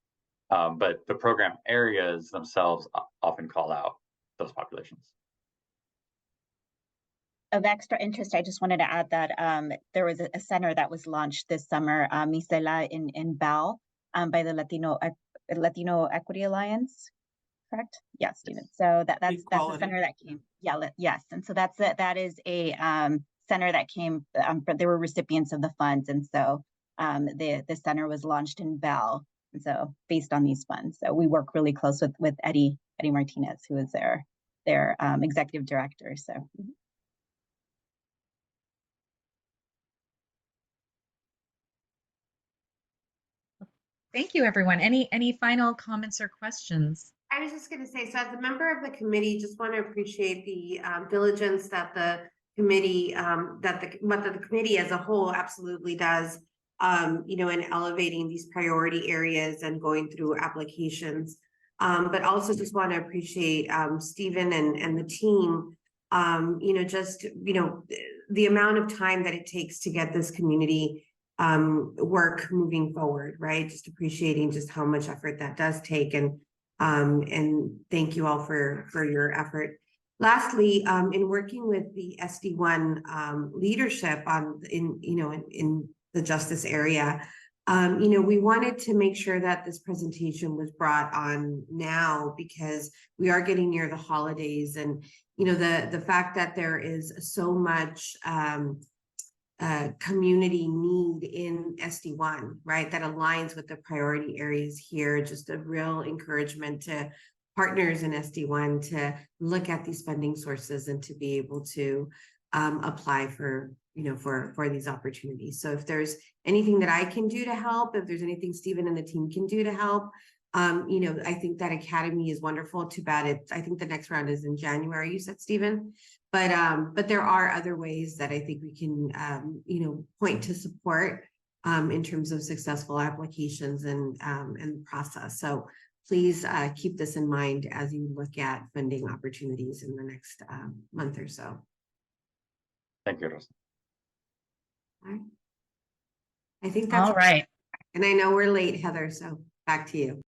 But the program areas themselves often call out those populations. Of extra interest, I just wanted to add that there was a center that was launched this summer, Misela in Bell, by the Latino Equity Alliance, correct? Yes, Stephen. So that's a center that came. Yeah, yes, and so that is a center that came. They were recipients of the funds, and so the center was launched in Bell, and so based on these funds, so we work really close with Eddie Martinez, who is their executive director. So. Thank you, everyone. Any final comments or questions? I was just going to say, so as a member of the committee, just want to appreciate the diligence that the committee, what the committee as a whole absolutely does, in elevating these priority areas and going through applications. But also just want to appreciate Stephen and the team, the amount of time that it takes to get this community work moving forward, right? Just appreciating just how much effort that does take, and thank you all for your effort. Lastly, in working with the SD1 leadership in the justice area, we wanted to make sure that this presentation was brought on now because we are getting near the holidays, and the fact that there is so much community need in SD1, right? That aligns with the priority areas here. Just a real encouragement to partners in SD1 to look at these funding sources and to be able to apply for these opportunities. So if there's anything that I can do to help, if there's anything Stephen and the team can do to help, I think that Academy is wonderful. Too bad I think the next round is in January, you said, Stephen. But there are other ways that I think we can, point to support in terms of successful applications and process. So please keep this in mind as you look at funding opportunities in the next month or so. Thank you, Rosa. All right. I think that's all right. And I know we're late, Heather, so back to you.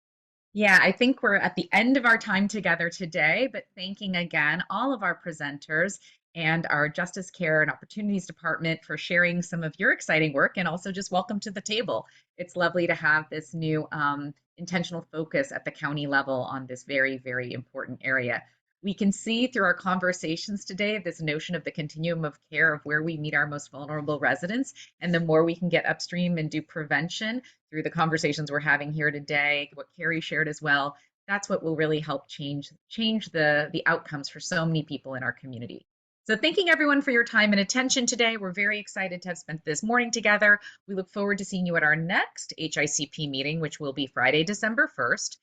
Yeah, I think we're at the end of our time together today, but thanking again all of our presenters and our Justice Care and Opportunities Department for sharing some of your exciting work, and also just welcome to the table. It's lovely to have this new intentional focus at the county level on this very, very important area. We can see through our conversations today this notion of the continuum of care of where we meet our most vulnerable residents, and the more we can get upstream and do prevention through the conversations we're having here today, what Carrie shared as well, that's what will really help change the outcomes for so many people in our community. So thanking everyone for your time and attention today. We're very excited to have spent this morning together. We look forward to seeing you at our next HICP meeting, which will be Friday, December 1st.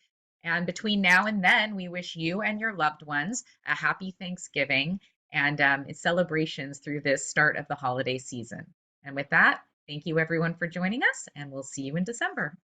And between now and then, we wish you and your loved ones a happy Thanksgiving and celebrations through this start of the holiday season. And with that, thank you everyone for joining us, and we'll see you in December.